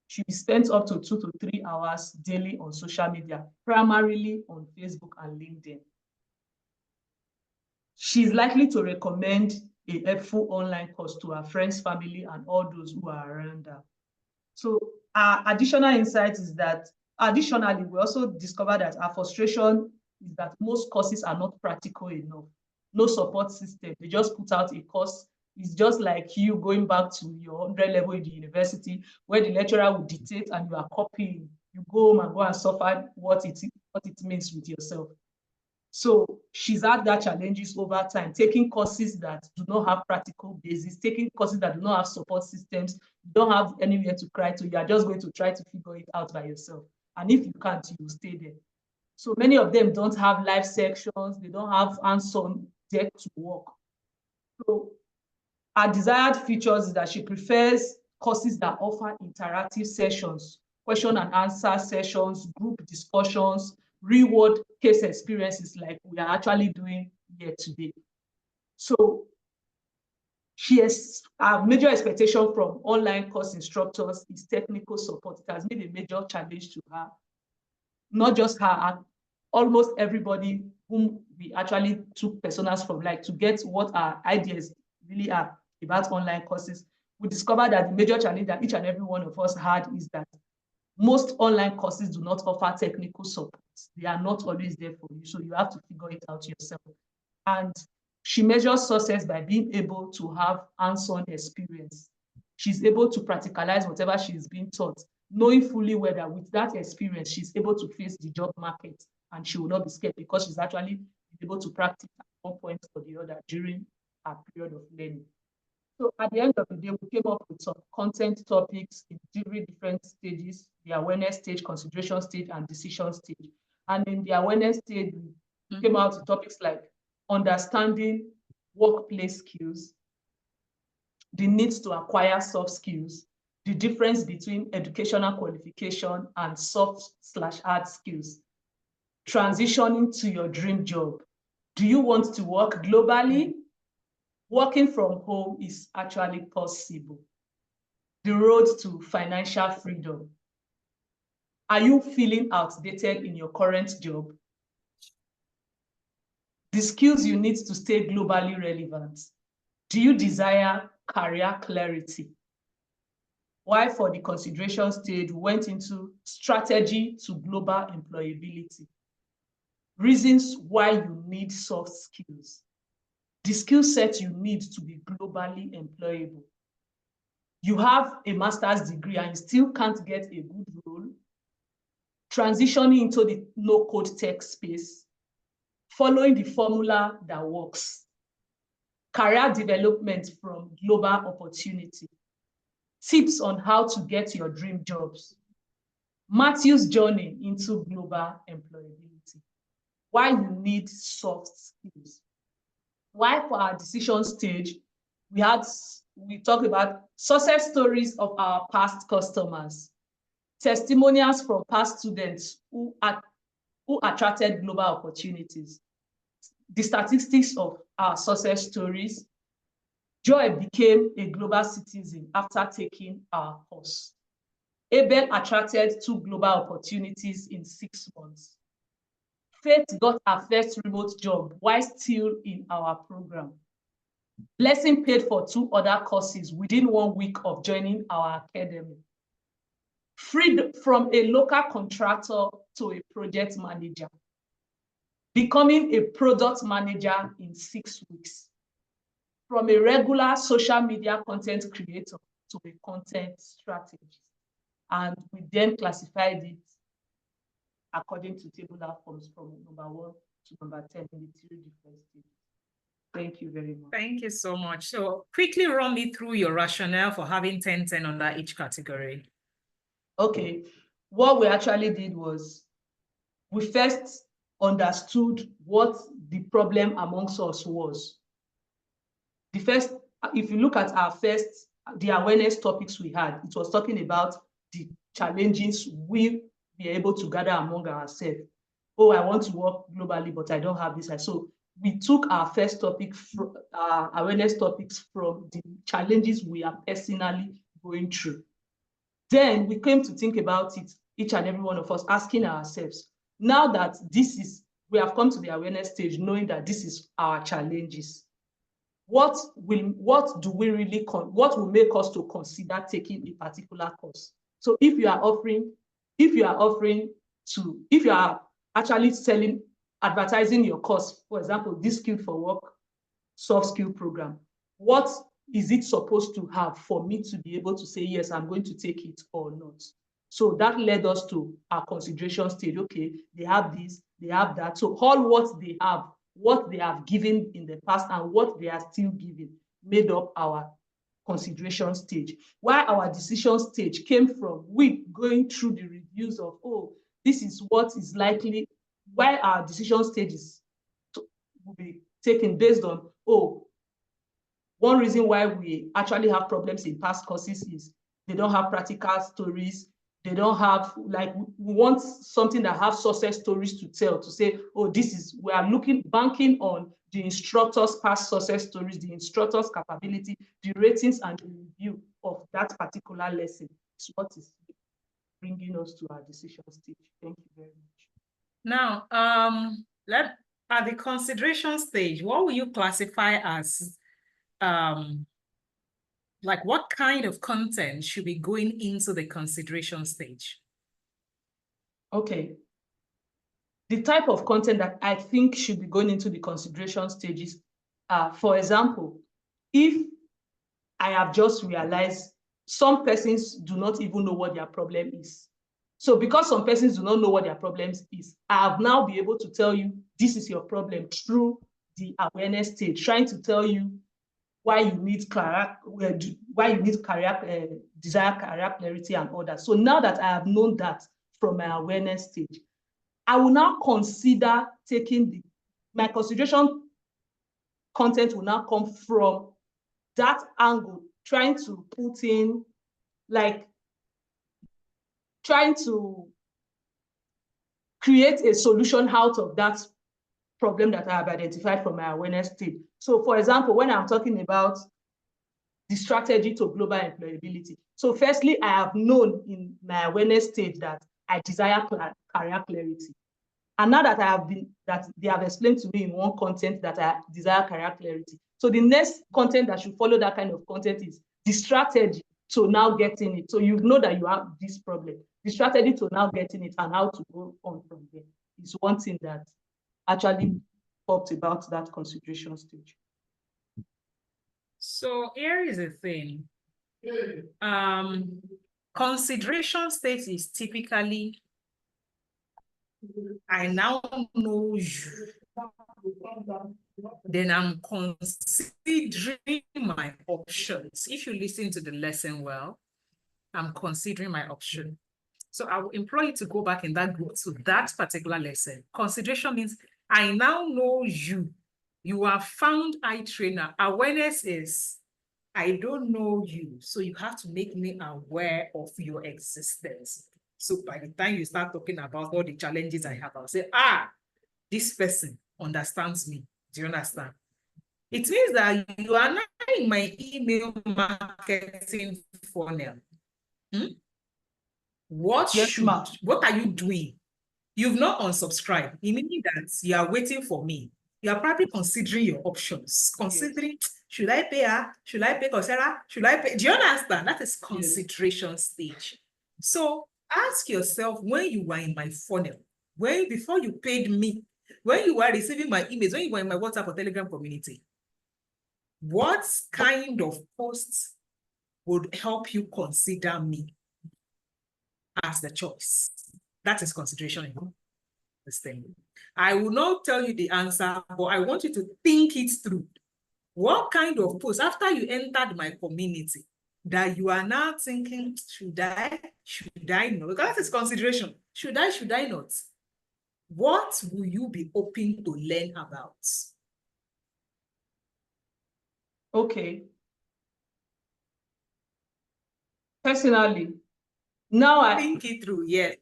She spends up to 2 to 3 hours daily on social media, primarily on Facebook and LinkedIn. She's likely to recommend a helpful online course to her friends, family, and all those who are around her. So our additional insight is that, additionally, we also discovered that our frustration is that most courses are not practical enough. No support system. They just put out a course. It's just like you going back to your 100 level in the university where the lecturer will dictate and you are copying. You go home and go and suffer what it means with yourself. So she's had that challenges over time, taking courses that do not have practical basis, taking courses that do not have support systems, you don't have anywhere to cry to, you are just going to try to figure it out by yourself. And if you can't, you will stay there. So many of them don't have live sections, they don't have hands-on deck to work. So her desired features is that she prefers courses that offer interactive sessions, question and answer sessions, group discussions, real-world case experiences like we are actually doing here today. So she has a major expectation from online course instructors is technical support. It has been a major challenge to her. Not just her, almost everybody whom we actually took personas from, like to get what our ideas really are about online courses. We discovered that the major challenge that each and every one of us had is that most online courses do not offer technical support. They are not always there for you, so you have to figure it out yourself. And she measures success by being able to have hands-on experience. She's able to practicalize whatever she's being taught, knowing fully well that with that experience, she's able to face the job market and she will not be scared because she's actually able to practice at one point or the other during her period of learning. So at the end of the day, we came up with some content topics in 3 different stages: the awareness stage, consideration stage, and decision stage. And in the awareness stage, we came out with topics like understanding workplace skills, the needs to acquire soft skills, the difference between educational qualification and soft/hard skills, transitioning to your dream job. Do you want to work globally? Working from home is actually possible. The road to financial freedom. Are you feeling outdated in your current job? The skills you need to stay globally relevant. Do you desire career clarity? Why for the consideration stage, we went into strategy to global employability. Reasons why you need soft skills. The skill set you need to be globally employable. You have a master's degree and you still can't get a good role. Transitioning into the no-code tech space. Following the formula that works. Career development from global opportunity. Tips on how to get your dream jobs. Matthew's journey into global employability. Why you need soft skills. Why for our decision stage, we talked about success stories of our past customers, testimonials from past students who attracted global opportunities, the statistics of our success stories. Joy became a global citizen after taking our course. Abel attracted 2 global opportunities in 6 months. Faith got her first remote job while still in our program. Blessing paid for 2 other courses within 1 week of joining our academy. Freed from a local contractor to a project manager. Becoming a product manager in 6 weeks. From a regular social media content creator to a content strategist. And we then classified it according to tabular forms from number 1 to number 10 in the 3 different stages. Thank you very much. Thank you so much. So quickly run me through your rationale for having 10-10 under each category. Okay, what we actually did was we first understood what the problem amongst us was. The first, if you look at our first, the awareness topics we had, it was talking about the challenges we were able to gather among ourselves. Oh, I want to work globally, but I don't have this. So we took our first topic, our awareness topics from the challenges we are personally going through. Then we came to think about it, each and every one of us asking ourselves, now that we have come to the awareness stage, knowing that this is our challenges, what will make us to consider taking a particular course? So if you are actually advertising your course, for example, this Skill for Work soft skill program, what is it supposed to have for me to be able to say, yes, I'm going to take it or not? So that led us to our consideration stage. Okay, they have this, they have that. So all what they have given in the past and what they are still giving made up our consideration stage. While our decision stage came from we going through the reviews of, oh, this is what is likely, why our decision stages will be taken based on, oh, one reason why we actually have problems in past courses is they don't have practical stories. They don't have, like, we want something that have success stories to tell, to say, oh, we are banking on the instructors' past success stories, the instructors' capability, the ratings and the review of that particular lesson is what is bringing us to our decision stage. Thank you very much. Now, at the consideration stage, what will you classify as, like, what kind of content should be going into the consideration stage? Okay. The type of content that I think should be going into the consideration stages, for example, if I have just realized some persons do not even know what their problem is. So because some persons do not know what their problems is, I have now been able to tell you, this is your problem through the awareness stage, trying to tell you why you need desired career clarity and all that. So now that I have known that from my awareness stage, I will now consider taking my consideration content will now come from that angle, trying to put in, like, trying to create a solution out of that problem that I have identified from my awareness stage. So for example, when I'm talking about the strategy to global employability. So firstly, I have known in my awareness stage that I desire career clarity. And now that they have explained to me in one content that I desire career clarity. So the next content that should follow that kind of content is the strategy to now getting it. So you know that you have this problem. The strategy to now getting it and how to go on from there is one thing that actually talked about that consideration stage. So here is the thing. Consideration stage is typically, I now know you. Then I'm considering my options. If you listen to the lesson well, I'm considering my option. So I will implore you to go back in that group to that particular lesson. Consideration means I now know you. You are found eye trainer. Awareness is I don't know you. So you have to make me aware of your existence. So by the time you start talking about all the challenges I have, I'll say, this person understands me. Do you understand? It means that you are not in my email marketing funnel. What are you doing? You've not unsubscribed, meaning that you are waiting for me. You are probably considering your options. Considering, should I pay her? Should I pay Coursera? Should I pay? Do you understand? That is consideration stage. So ask yourself, when you were in my funnel, before you paid me, when you were receiving my emails, when you were in my WhatsApp or Telegram community, what kind of posts would help you consider me as the choice? That is consideration. This thing. I will not tell you the answer, but I want you to think it through. What kind of post, after you entered my community, that you are now thinking, should I not? Because that is consideration. Should I not? What will you be open to learn about? Okay. Personally, now I think it through, yes.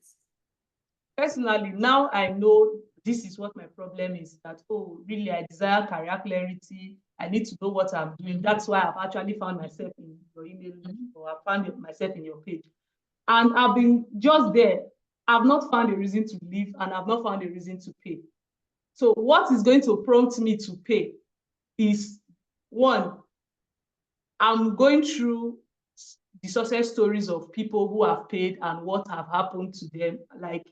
Personally, now I know this is what my problem is, that, oh, really, I desire career clarity. I need to know what I'm doing. That's why I've actually found myself in your email, or I found myself in your page. And I've been just there. I've not found a reason to leave, and I've not found a reason to pay. So what is going to prompt me to pay is, one, I'm going through the success stories of people who have paid and what have happened to them. Like,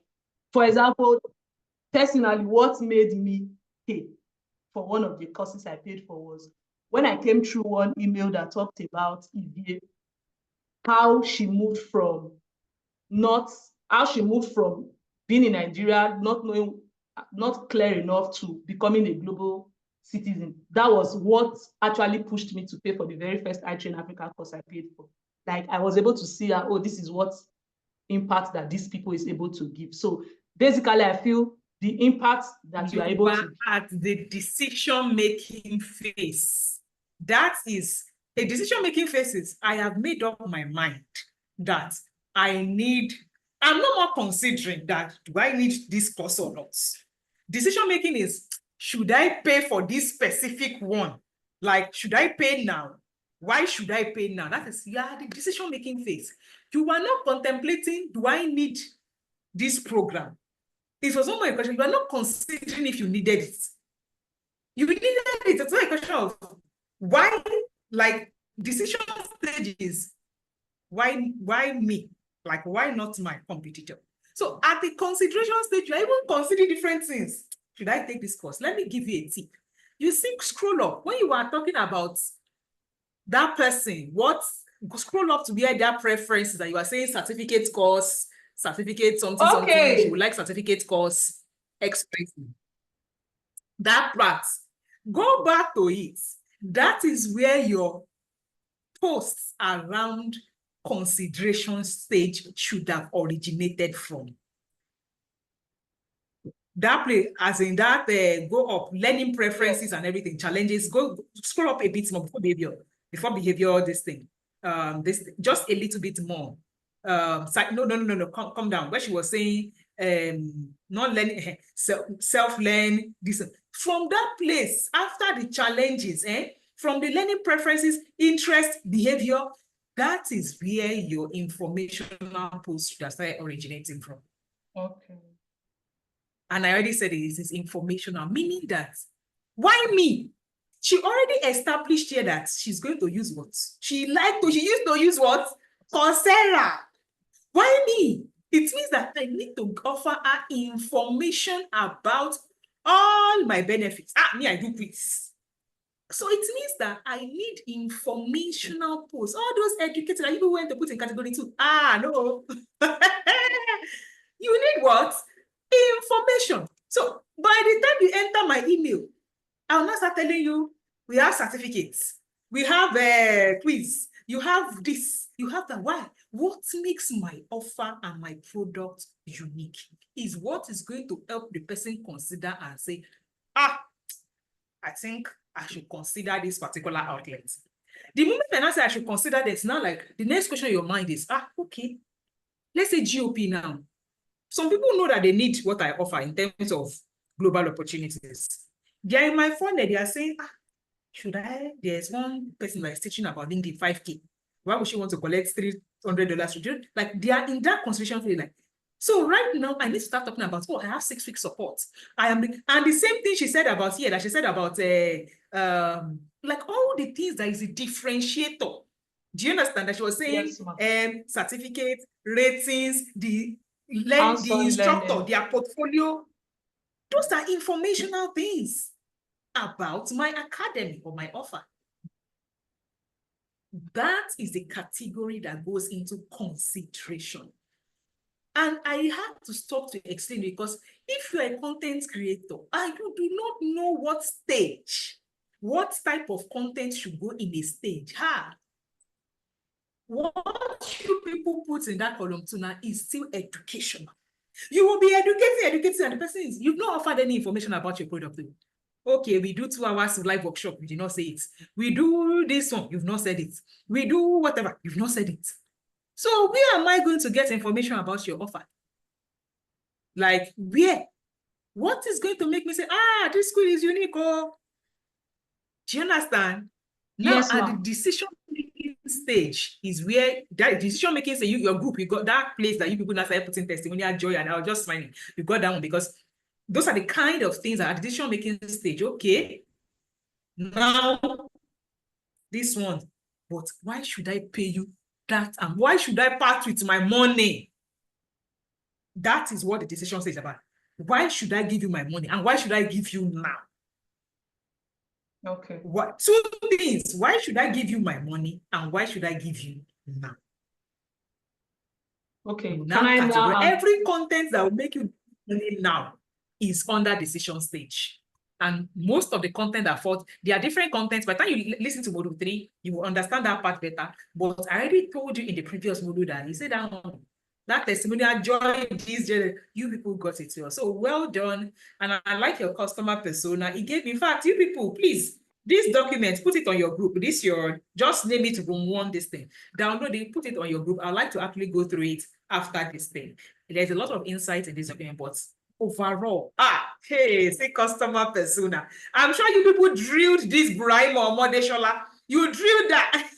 for example, personally, what made me pay for one of the courses I paid for was when I came through one email that talked about Evie, how she moved from being in Nigeria, not knowing not clear enough to becoming a global citizen. That was what actually pushed me to pay for the very first iTrain Africa course I paid for. Like I was able to see that, oh, this is what impact that these people is able to give. So basically, I feel the impact that you are able to at the decision-making phase. That is a decision-making phase is I have made up my mind that I'm no more considering that do I need this course or not. Decision-making is, should I pay for this specific one? Like, should I pay now? Why should I pay now? That is, the decision-making phase. You are not contemplating, do I need this program? It was not a question. You are not considering if you needed it. You needed it. It's not a question of why, like decision stages, why me? Like, why not my competitor? So at the consideration stage, you are even considering different things. Should I take this course? Let me give you a tip. You see, scroll up. When you are talking about that person, scroll up to where their preferences that you are saying certificate course, certificate something, something, you would like certificate course, expressing. That part, go back to it. That is where your posts around consideration stage should have originated from. That place, as in that, go up, learning preferences and everything, challenges, go scroll up a bit more before behavior, this thing. Just a little bit more. No, come down. Where she was saying, not learning, self-learn, this. From that place, after the challenges, from the learning preferences, interest, behavior, that is where your informational post should start originating from. Okay. And I already said it is informational, meaning that, why me? She already established here that she's going to use what? She used to use what? Coursera. Why me? It means that I need to offer her information about all my benefits. I do quiz. So it means that I need informational posts. All those educators that you went to put in category 2. No. You need what? Information. So by the time you enter my email, I'll not start telling you, we have certificates, we have a quiz, you have this, you have that. Why? What makes my offer and my product unique is what is going to help the person consider and say, I think I should consider this particular outlet. The moment I say I should consider this, now like the next question in your mind is, okay, let's say GOP now. Some people know that they need what I offer in terms of global opportunities. They are in my phone that they are saying, should I? There's one person that is teaching about LinkedIn 5K. Why would she want to collect $300? Like they are in that consideration phase. Like, so right now I need to start talking about, I have 6-week support. And the same thing she said about here, that she said about like all the things that is a differentiator. Do you understand that she was saying certificate, ratings, the instructor, their portfolio? Those are informational things about my academy or my offer. That is the category that goes into consideration. And I have to stop to explain, because if you're a content creator and you do not know what stage, what type of content should go in a stage, what should people put in that column to now is still educational. You will be educating, and the person is, you've not offered any information about your product. Okay, we do 2 hours of live workshop, you did not say it. We do this one, you've not said it. We do whatever, you've not said it. So where am I going to get information about your offer? Like where? What is going to make me say, this school is unique? Oh, do you understand? Now Yes, at the decision-making stage is where that decision-making stage, your group, you got that place that you people now start putting testimonial joy, and I was just smiling. You got that one because those are the kind of things that at the decision-making stage. Okay, now this one, but why should I pay you that? And why should I part with my money? That is what the decision stage is about. Why should I give you my money? And why should I give you now? Okay. What 2 things? Why should I give you my money? And why should I give you now? Okay. Now, every content that will make you money now is under decision stage. And most of the content that falls, there are different contents. By the time you listen to module 3, you will understand that part better. But I already told you in the previous module that you said that testimonial joy, this journey, you people got it well. So well done. And I like your customer persona. It gave, in fact, you people, please, this document, put it on your group. Just name it room 1, this thing. Download it, put it on your group. I'd like to actually go through it after this thing. There's a lot of insight in this document, but overall, hey, say customer persona. I'm sure you people drilled this Brahim or Modeshola. You drilled that.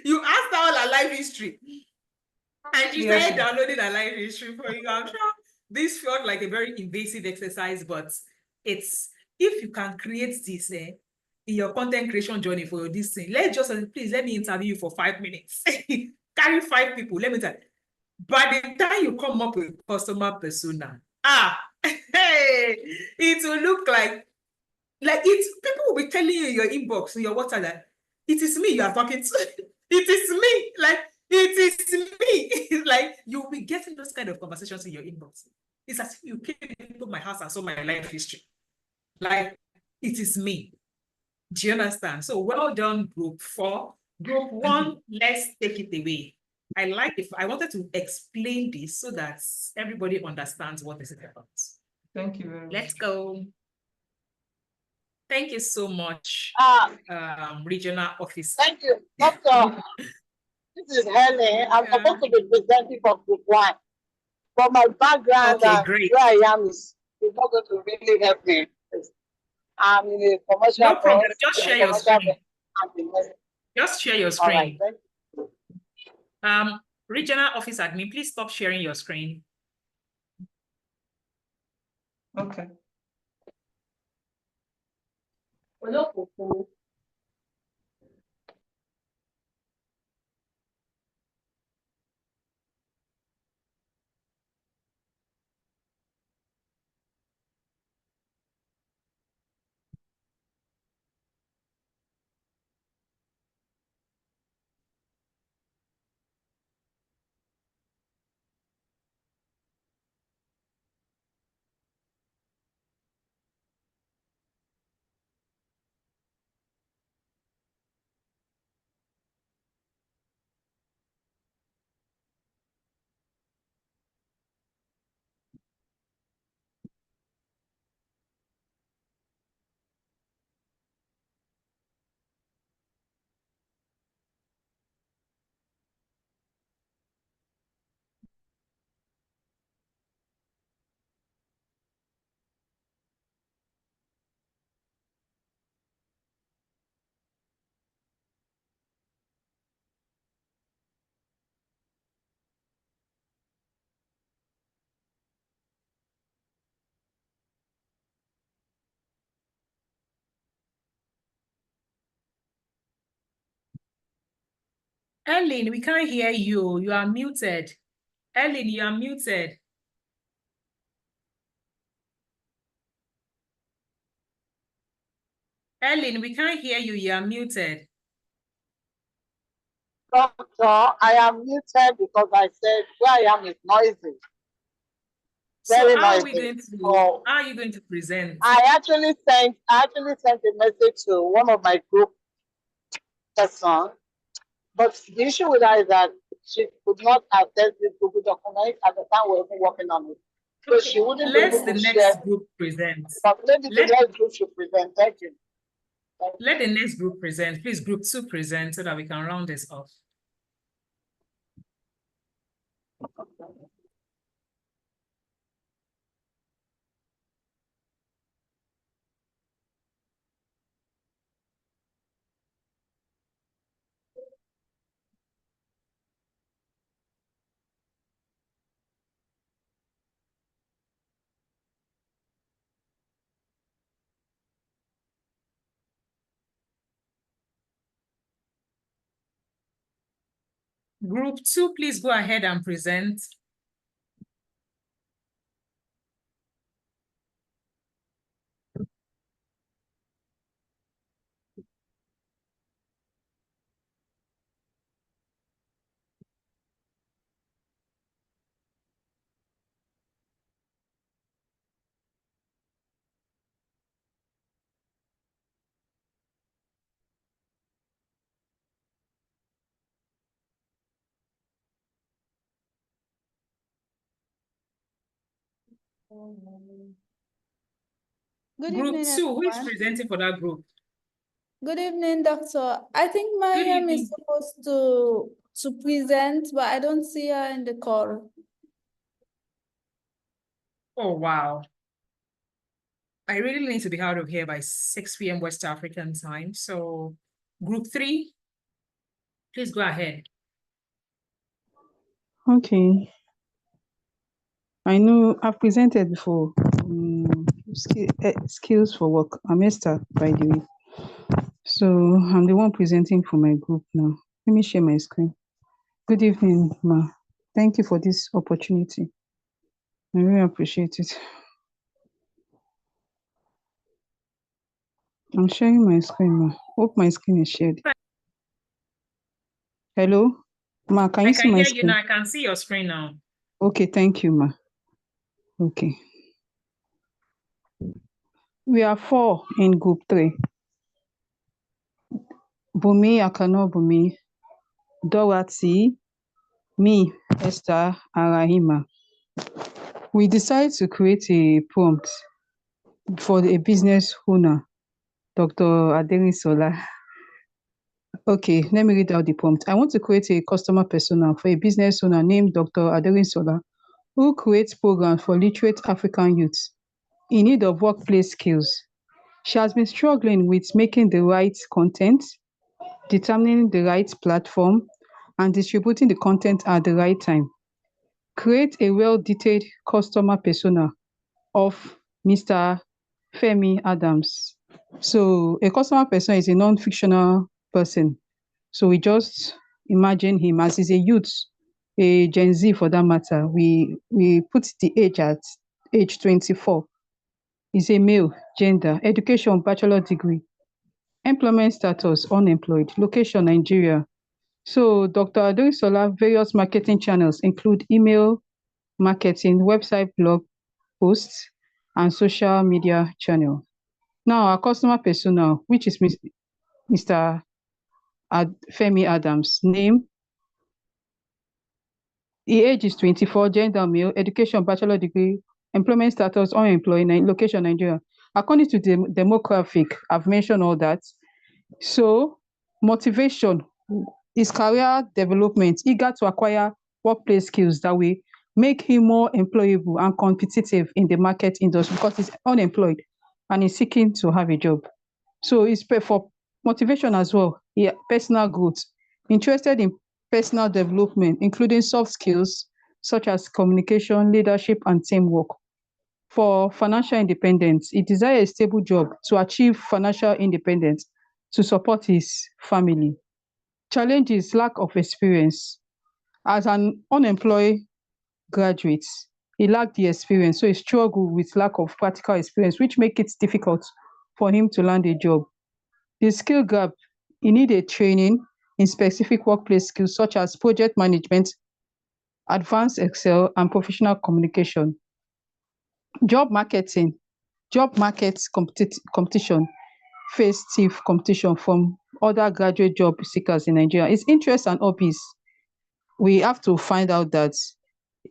You asked all our life history. And she started downloading her life history for you. I'm sure this felt like a very invasive exercise, but it's, if you can create this in your content creation journey for this thing, please let me interview you for 5 minutes. Carry 5 people, let me tell you. By the time you come up with customer persona, hey, it will look like people will be telling you in your inbox, in your WhatsApp, that it is me you are talking to. It is me, like, it is me. It's like you'll be getting those kind of conversations in your inbox. It's as if you came into my house and saw my life history. Like, it is me. Do you understand? So well done, group 4. Group 1, let's take it away. I wanted to explain this so that everybody understands what this is about. Thank you very much. Let's go. Thank you so much, regional officer. Thank you, Doctor. This is Helen. I'm supposed to be presenting for group 1. But my background and great. where I am is not going to really help me. I'm in a commercial. No problem. Just share your screen. Just share your screen. All right, thank you. Regional office admin, please stop sharing your screen. Okay. Ellen, we can't hear you. You are muted. Ellen, you are muted. Ellen, we can't hear you. You are muted. Doctor, I am muted because I said where I am is noisy. Very So how noisy. how are you going to present? I actually sent a message to one of my group person, but the issue with her is that she could not access this Google document at the time we were working on it. So she wouldn't be able to share. Next group present. But maybe the next group should present. Thank you. Let the next group present. Please, group 2 present so that we can round this off. Group 2, please go ahead and present. Good Group evening, 2, who is everyone. presenting for that group? Good evening, Doctor. I think Good Mariam is evening. supposed to present, but I don't see her in the call. Oh, wow. I really need to be out of here by 6 p.m. West African time. So group 3, please go ahead. Okay. I know I've presented before. Skills for work. I'm Esther, by the way. So I'm the one presenting for my group now. Let me share my screen. Good evening, Ma. Thank you for this opportunity. I really appreciate it. I'm sharing my screen, Ma. Hope my screen is shared. Hello? Ma, can I you see can my hear you now. screen? I can see your screen now. Okay, thank you, Ma. Okay. We are 4 in group 3. Bumi Akano Bumi, Dorothy, me, Esther, and Rahima. We decided to create a prompt for a business owner, Dr. Aderinsola. Okay, let me read out the prompt. I want to create a customer persona for a business owner named Dr. Aderinsola, who creates programs for literate African youths in need of workplace skills. She has been struggling with making the right content, determining the right platform, and distributing the content at the right time. Create a well-detailed customer persona of Mr. Femi Adams. So a customer persona is a non-fictional person. So we just imagine him as he's a youth, a Gen Z for that matter. We put the age at age 24. He's a male, gender, education, bachelor degree, employment status, unemployed, location, Nigeria. So Dr. Aderinsola various marketing channels include email marketing, website blog posts, and social media channel. Now our customer persona, which is Mr. Femi Adams, name, the age is 24, gender male, education, bachelor degree, employment status, unemployed, location, Nigeria. According to the demographic, I've mentioned all that. So motivation is career development, eager to acquire workplace skills that will make him more employable and competitive in the market industry because he's unemployed and is seeking to have a job. So it's for motivation as well. Yeah, personal growth, interested in personal development, including soft skills such as communication, leadership, and teamwork. For financial independence, he desires a stable job to achieve financial independence to support his family. Challenge is lack of experience. As an unemployed graduate, he lacked the experience, so he struggled with lack of practical experience, which makes it difficult for him to land a job. The skill gap, he needed training in specific workplace skills such as project management, advanced Excel, and professional communication. Job marketing, job market competition, face stiff competition from other graduate job seekers in Nigeria. His interests and hobbies, we have to find out that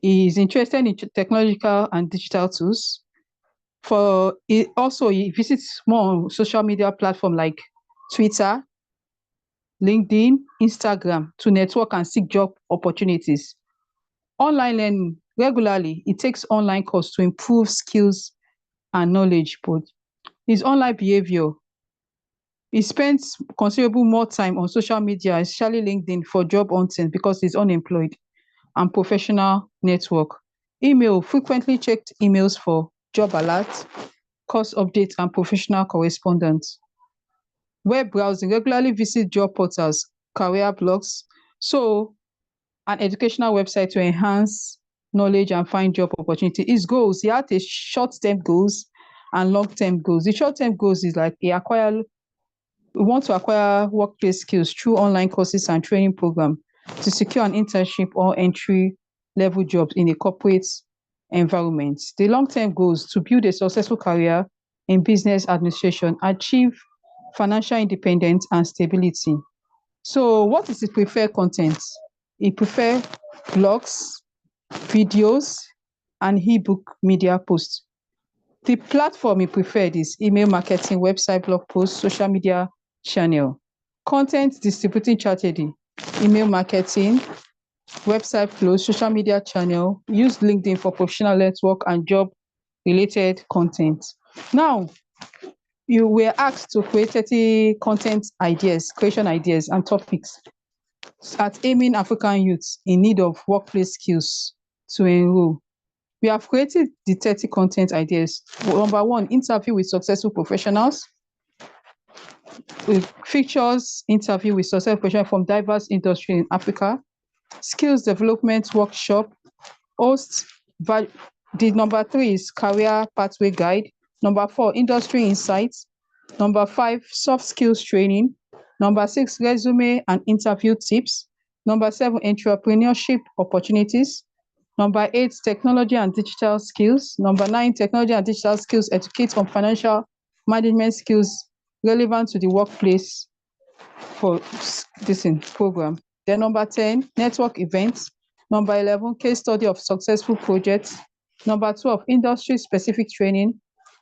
he is interested in technological and digital tools. He visits more social media platforms like Twitter, LinkedIn, Instagram to network and seek job opportunities. Online learning regularly, it takes online courses to improve skills and knowledge. But his online behavior, he spends considerable more time on social media, especially LinkedIn, for job hunting because he's unemployed, and professional network. Email, frequently checked emails for job alerts, course updates, and professional correspondence. Web browsing, regularly visit job portals, career blogs, so an educational website to enhance knowledge and find job opportunity. His goals, he had a short-term goals and long-term goals. The short-term goals is like we want to acquire workplace skills through online courses and training program to secure an internship or entry-level jobs in a corporate environment. The long-term goals to build a successful career in business administration, achieve financial independence and stability. So what is his preferred content? He prefers blogs, videos, and ebook media posts. The platform you preferred is email marketing, website, blog posts, social media channel. Content distributing strategy, email marketing, website flows, social media channel. Use LinkedIn for professional network and job-related content. Now, you were asked to create 30 content ideas, creation ideas, and topics at aiming African youths in need of workplace skills to enroll. We have created the 30 content ideas. Number 1, interview with successful professionals. It features interview with successful professionals from diverse industries in Africa. Skills development workshop. The number 3 is career pathway guide. Number 4, industry insights. Number 5, soft skills training. Number 6, resume and interview tips. Number 7, entrepreneurship opportunities. Number 8, technology and digital skills. Number 9, technology and digital skills educate on financial management skills relevant to the workplace for this program. Then number 10, network events. Number 11, case study of successful projects. Number 12, industry-specific training.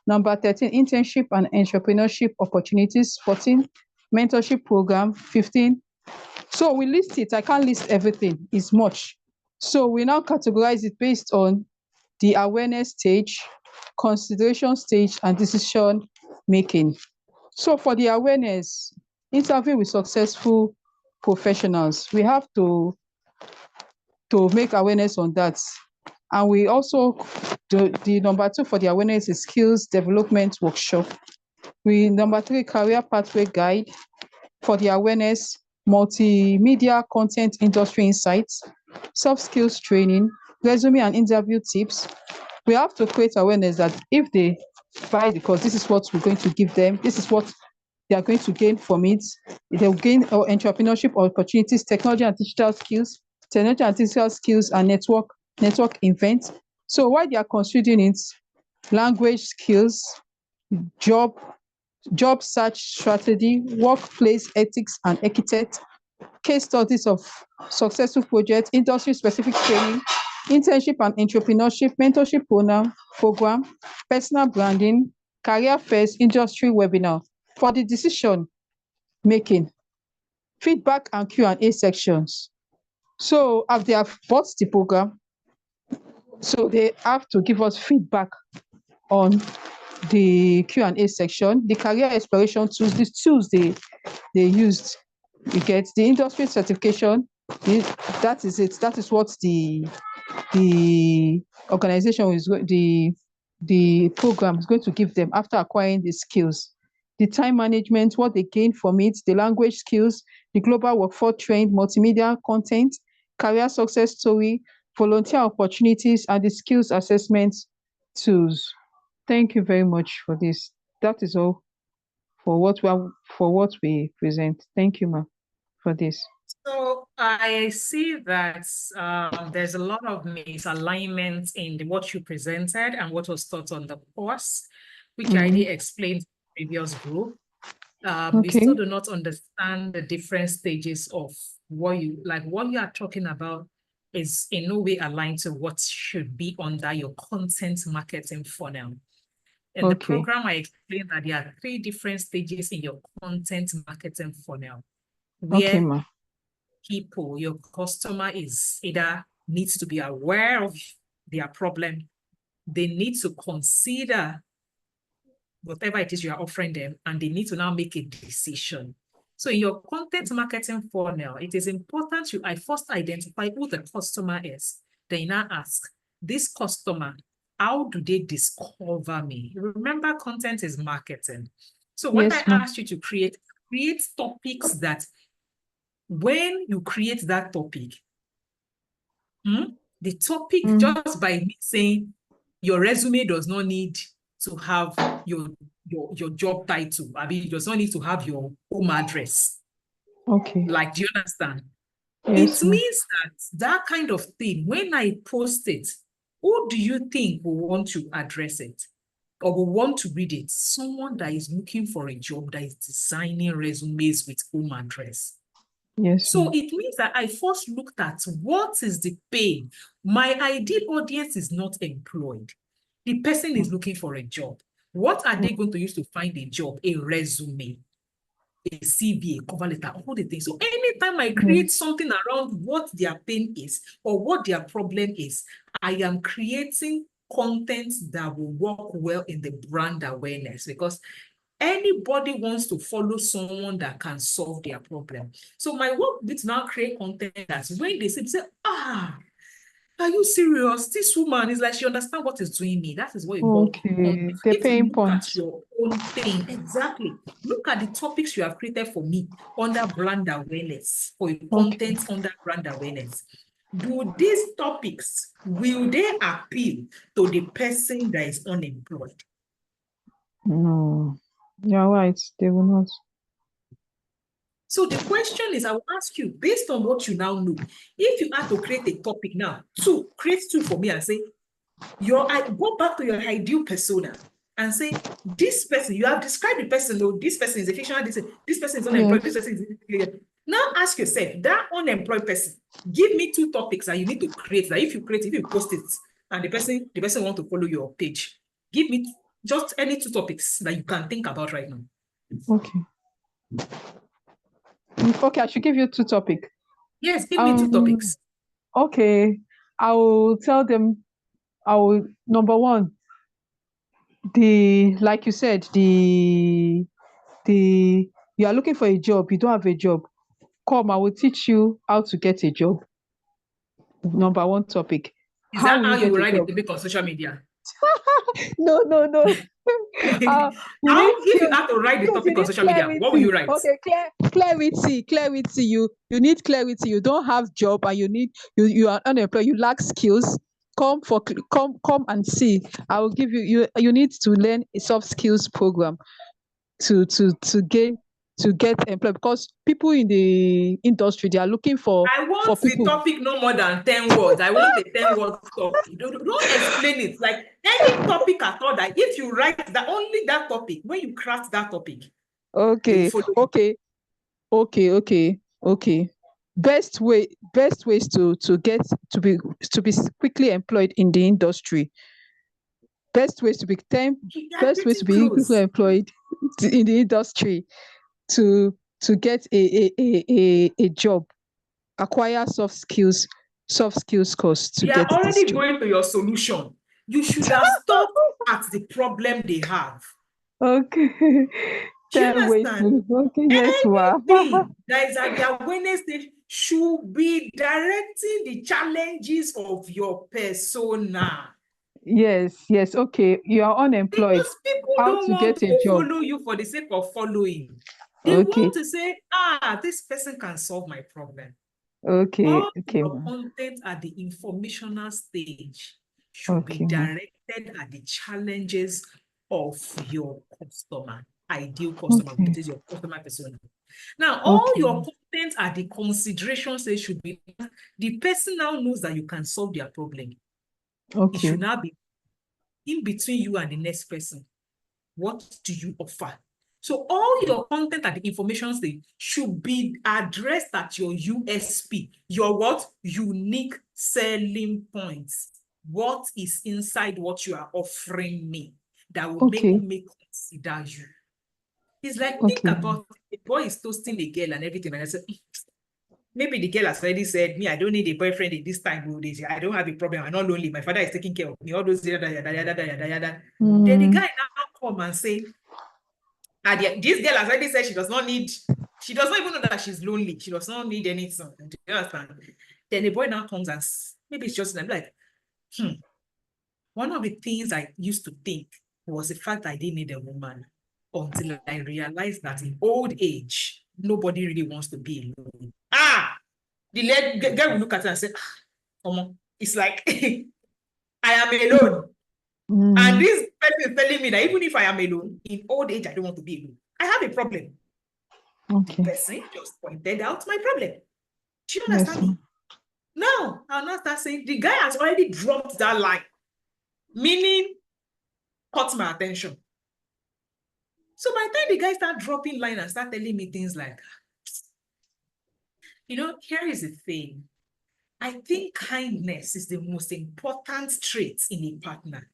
Number 13, internship and entrepreneurship opportunities. 14, mentorship program. 15. So we list it. I can't list everything. It's much. So we now categorize it based on the awareness stage, consideration stage, and decision making. So for the awareness, interview with successful professionals, we have to make awareness on that. And we also, the number 2 for the awareness is skills development workshop. Number 3, career pathway guide. For the awareness, multimedia content industry insights, soft skills training, resume and interview tips. We have to create awareness that if they buy the course, this is what we're going to give them. This is what they are going to gain from it. They'll gain entrepreneurship opportunities, technology and digital skills, and network events. So while they are considering it, language skills, job search strategy, workplace ethics and etiquette, case studies of successful projects, industry-specific training, internship and entrepreneurship, mentorship program, personal branding, career fairs, industry webinar. For the decision making, feedback and Q&A sections. So after they have bought the program, so they have to give us feedback on the Q&A section, the career exploration tools, these tools they used. You get the industry certification. That is it. That is what the organization is the program is going to give them after acquiring the skills. The time management, what they gain from it, the language skills, the global workforce trained, multimedia content, career success story, volunteer opportunities, and the skills assessment tools. Thank you very much for this. That is all for what we present. Thank you, ma'am, for this. So I see that there's a lot of misalignment in what you presented and what was taught on the course, which I already explained in the previous group. We still do not understand the different stages of what you are talking about is in no way aligned to what should be under your content marketing funnel. In the program, I explained that there are 3 different stages in your content marketing funnel. Where people, your customer is either needs to be aware of their problem, they need to consider whatever it is you are offering them, and they need to now make a decision. So in your content marketing funnel, it is important I first identify who the customer is. Then now ask, this customer, how do they discover me? Remember, content is marketing. So what I asked you to create topics that when you create that topic, the topic just by me saying your resume does not need to have your job title. I mean, it does not need to have your home address. Okay. Like, do you understand? Yes, it means that kind of thing, when I post it, who do you think will want to address it or will want to read it? Someone that is looking for a job, that is designing resumes with home address. Yes. So it means that I first looked at what is the pain. My ideal audience is not employed. The person is looking for a job. What are they going to use to find a job? A resume, a CV, a cover letter, all the things. So anytime I create something around what their pain is or what their problem is, I am creating content that will work well in the brand awareness, because anybody wants to follow someone that can solve their problem. So my work is now create content that when they say, are you serious? This woman is like, she understands what is doing me. That is what you call content. The If you pain look points. at your own pain, exactly. Look at the topics you have created for me under brand awareness, for your content under brand awareness. Do these topics, will they appeal to the person that is unemployed? No, you're right. They will not. So the question is, I will ask you, based on what you now know, if you had to create a topic now, create two for me and say, go back to your ideal persona and say, this person, you have described the person, though, this person is a fictional, this person is unemployed, this person is... Now ask yourself, that unemployed person, give me two topics that you need to create, that if you post it, and the person want to follow your page, give me just any two topics that you can think about right now. Okay. Okay, I should give you two topics. Yes, give me two topics. Okay, I will tell them. Number one, like you said, you are looking for a job, you don't have a job. Come, I will teach you how to get a job. Number one topic. Is that how you write a topic on social media? No. If you have to write the topic on social media, what will you write? Okay, clarity. You need clarity. You don't have job and you are unemployed. You lack skills. Come and see. I will give you. You need to learn a soft skills program to get employed, because people in the industry, they are looking for. I want the topic no more than 10 words. I want a 10-word topic. Don't explain it. Like any topic at all, that if you write only that topic, when you craft that topic. Okay. Best ways to be quickly employed in the industry. Best ways to be quickly employed in the industry, to get a job. Acquire soft skills course to get. They are already going to your solution. You should have stopped at the problem they have. Okay. Do you understand? Okay, yes, anything that is at the awareness stage should be directing the challenges of your persona. Yes. Okay, you are unemployed. Because people How don't to want get to a job? follow you for the sake of following. They want to say, this person can solve my problem. Okay. All your content at the informational stage should be directed at the challenges of your customer, ideal customer, that is your customer persona. Now, all your content at the consideration stage should be, the person now knows that you can solve their problem. It should now be in between you and the next person. What do you offer? So all your content at the information stage should be addressed at your USP, your what? Unique selling points. What is inside what you are offering me that will make me consider you? It's like, think about a boy is toasting a girl and everything, and I said, maybe the girl has already said, me, I don't need a boyfriend in this time. I don't have a problem. I'm not lonely. My father is taking care of me. All those yada. Then the guy now come and say, this girl has already said she does not even know that she's lonely. She does not need anything. Do you understand? Then the boy now comes and maybe it's just like, one of the things I used to think was the fact that I didn't need a woman, until I realized that in old age, nobody really wants to be alone. The girl will look at her and say, it's like, I am alone. And this person is telling me that even if I am alone, in old age, I don't want to be alone. I have a problem. The person just pointed out my problem. Do you understand me? Now, I'll not start saying, the guy has already dropped that line, meaning caught my attention. So by the time the guy start dropping line and start telling me things like, You know, here is the thing. I think kindness is the most important trait in a partner.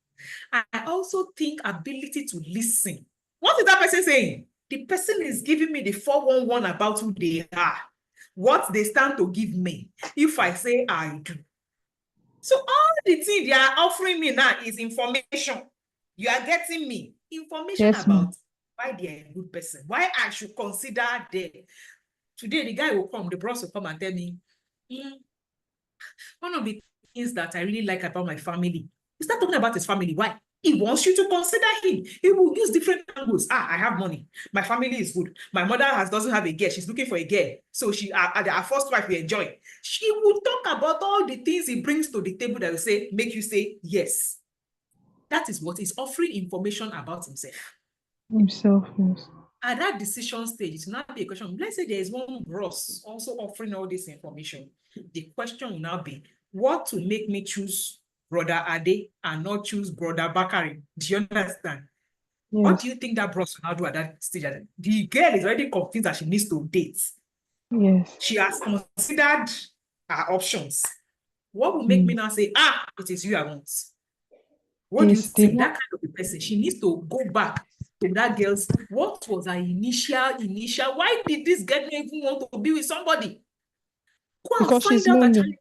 I also think ability to listen. What is that person saying? The person is giving me the 411 about who they are, what they stand to give me if I say I do. So all the thing they are offering me now is information. You are getting me information Yes, ma'am. about why they are a good person, why I should consider them. Today, the guy will come, the boss will come and tell me, one of the things that I really like about my family, he start talking about his family. Why? He wants you to consider him. He will use different angles. I have money. My family is good. My mother doesn't have a girl. She's looking for a girl. So our first wife will enjoy. She will talk about all the things he brings to the table that will say, make you say yes. That is what he's offering information about himself. Himself, yes. At that decision stage, it's not be a question. Let's say there is one boss also offering all this information. The question will now be, what to make me choose Brother Ade and not choose Brother Bakari? Do you understand? Yes. What do you think that boss will now do at that stage? The girl is already convinced that she needs to date. Yes. She has considered her options. What will make me now say, it is you I want? What do you think? That kind of a person, she needs to go back to that girl's, what was her initial, why did this girl not even want to be with somebody? Go and find out that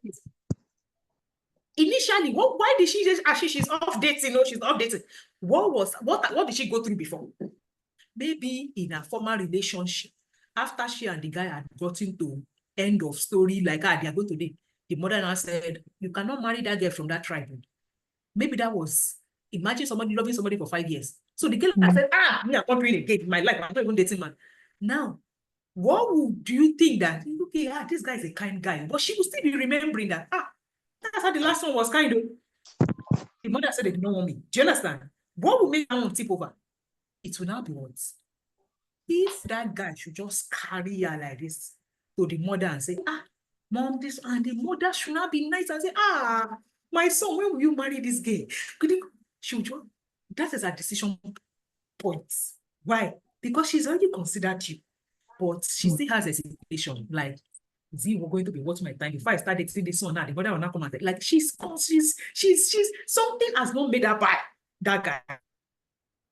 initially, why did she just, she's off dating, she's off dating. What did she go through before? Maybe in a former relationship, after she and the guy had gotten to end of story, like, they are going to date, the mother now said, you cannot marry that girl from that tribe. Maybe that was, imagine somebody loving somebody for 5 years. So the girl said, me, I'm not doing again in my life. I'm not even dating man. Now, what do you think that, okay, this guy is a kind guy, but she will still be remembering that, that's how the last one was kind of. The mother said they did not want me. Do you understand? What will make that one tip over? It will now be what? If that guy should just carry her like this to the mother and say, mom, this, and the mother should not be nice and say, my son, when will you marry this girl? That is a decision point. Why? Because she's already considered you, but she still has a situation like, is he going to be worth my time? If I start dating this one now, the mother will not come and say, like, she's something has not made her buy that guy.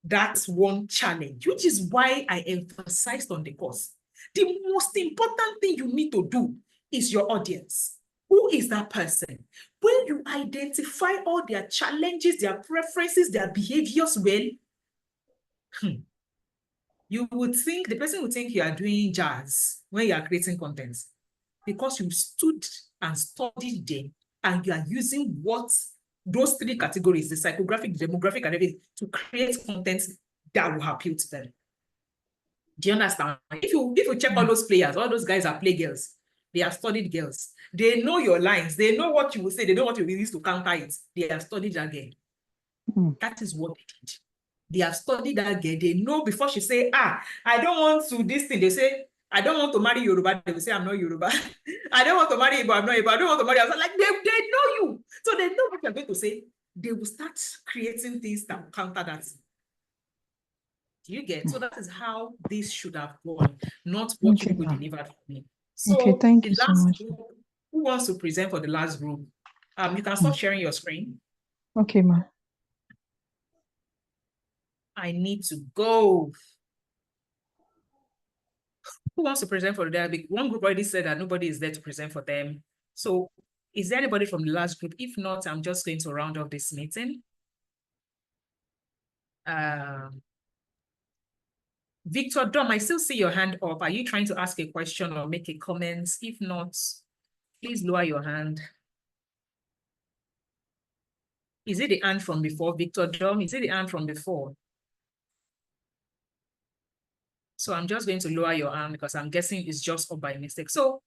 That's one challenge, which is why I emphasized on the course. The most important thing you need to do is your audience. Who is that person? When you identify all their challenges, their preferences, their behaviors well, you would think, the person would think you are doing jazz when you are creating content, because you stood and studied them and you are using those 3 categories, the psychographic, the demographic, and everything, to create content that will appeal to them. Do you understand? If you check all those players, all those guys are play girls. They have studied girls. They know your lines. They know what you will say. They know what you will use to counter it. They have studied that girl. That is what they did. They have studied that girl. They know before she say, I don't want to this thing. They say, I don't want to marry Yoruba. They will say, I'm not Yoruba. I don't want to marry Igbo. I'm not Igbo. I don't want to marry. I was like, they know you. So they know what you're going to say. They will start creating things that will counter that. Do you get? So that is how this should have gone, not what you people delivered for me. So thank you so much. Group, who wants to present for the last group? You can stop sharing your screen. Okay, ma'am. I need to go. Who wants to present for the one group already said that nobody is there to present for them. So is there anybody from the last group? If not, I'm just going to round up this meeting. Victor Dom, I still see your hand up. Are you trying to ask a question or make a comment? If not, please lower your hand. Is it the hand from before, Victor Dom? Is it the hand from before? So I'm just going to lower your hand because I'm guessing it's just up by mistake. So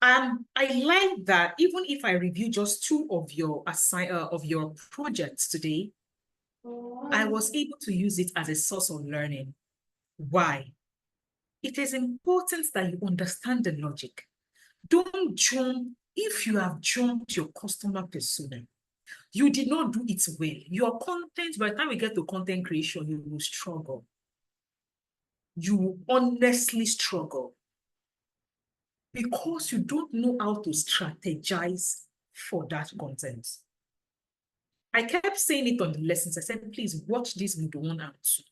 I like that even if I review just 2 of your projects today, I was able to use it as a source of learning. Why? It is important that you understand the logic. Don't jump. If you have jumped your customer persona, you did not do it well. Your content, by the time we get to content creation, you will struggle. You will honestly struggle. because you don't know how to strategize for that content. I kept saying it on the lessons. I said, please watch this Moodle 1 and 2.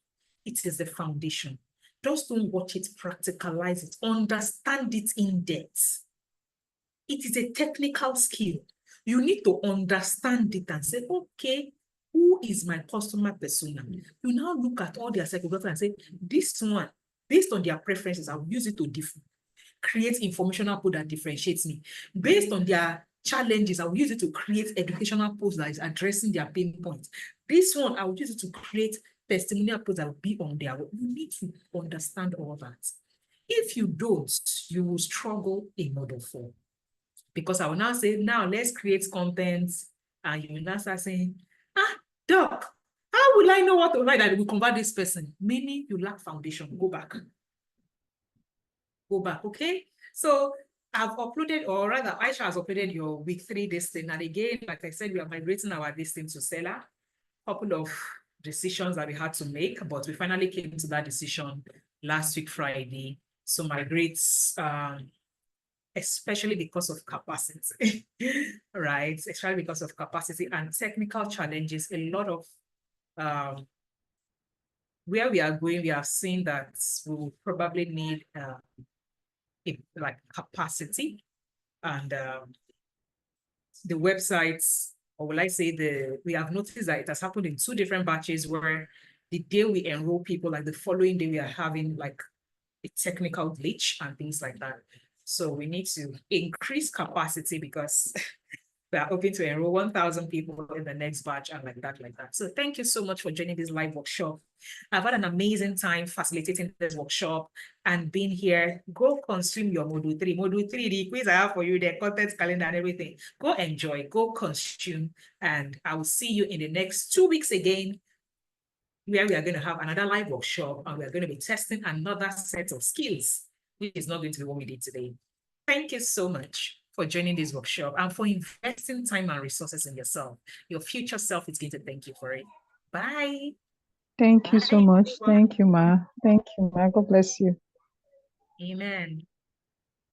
It is the foundation. Just don't watch it, practicalize it, understand it in depth. It is a technical skill. You need to understand it and say, okay, who is my customer persona? You now look at all their psychographics and say, this one, based on their preferences, I'll use it to create informational post that differentiates me. Based on their challenges, I'll use it to create educational posts that is addressing their pain points. This one, I'll use it to create testimonial posts that will be on their own. You need to understand all that. If you don't, you will struggle in Model 4. Because I will now say, now let's create content, and you will now start saying, Doc, how will I know what to write that will convert this person? Meaning you lack foundation. Go back. Go back, okay? So I've uploaded, or rather, Aisha has uploaded your week 3 this thing. And again, like I said, we are migrating our listing to Seller. Couple of decisions that we had to make, but we finally came to that decision last week, Friday. So migrate, especially because of capacity, right? Especially because of capacity and technical challenges. A lot of where we are going, we have seen that we will probably need like capacity, and the websites, or will I say we have noticed that it has happened in 2 different batches where the day we enroll people, like the following day, we are having like a technical glitch and things like that. So we need to increase capacity because we are hoping to enroll 1,000 people in the next batch and like that. So thank you so much for joining this live workshop. I've had an amazing time facilitating this workshop and being here. Go consume your Module 3. Module 3, the quiz I have for you, the content calendar and everything. Go enjoy, go consume, and I will see you in the next 2 weeks again, where we are going to have another live workshop and we are going to be testing another set of skills, which is not going to be what we did today. Thank you so much for joining this workshop and for investing time and resources in yourself. Your future self is going to thank you for it. Bye. Thank you so much. Thank you, Ma. Thank you, Ma. God bless you. Amen.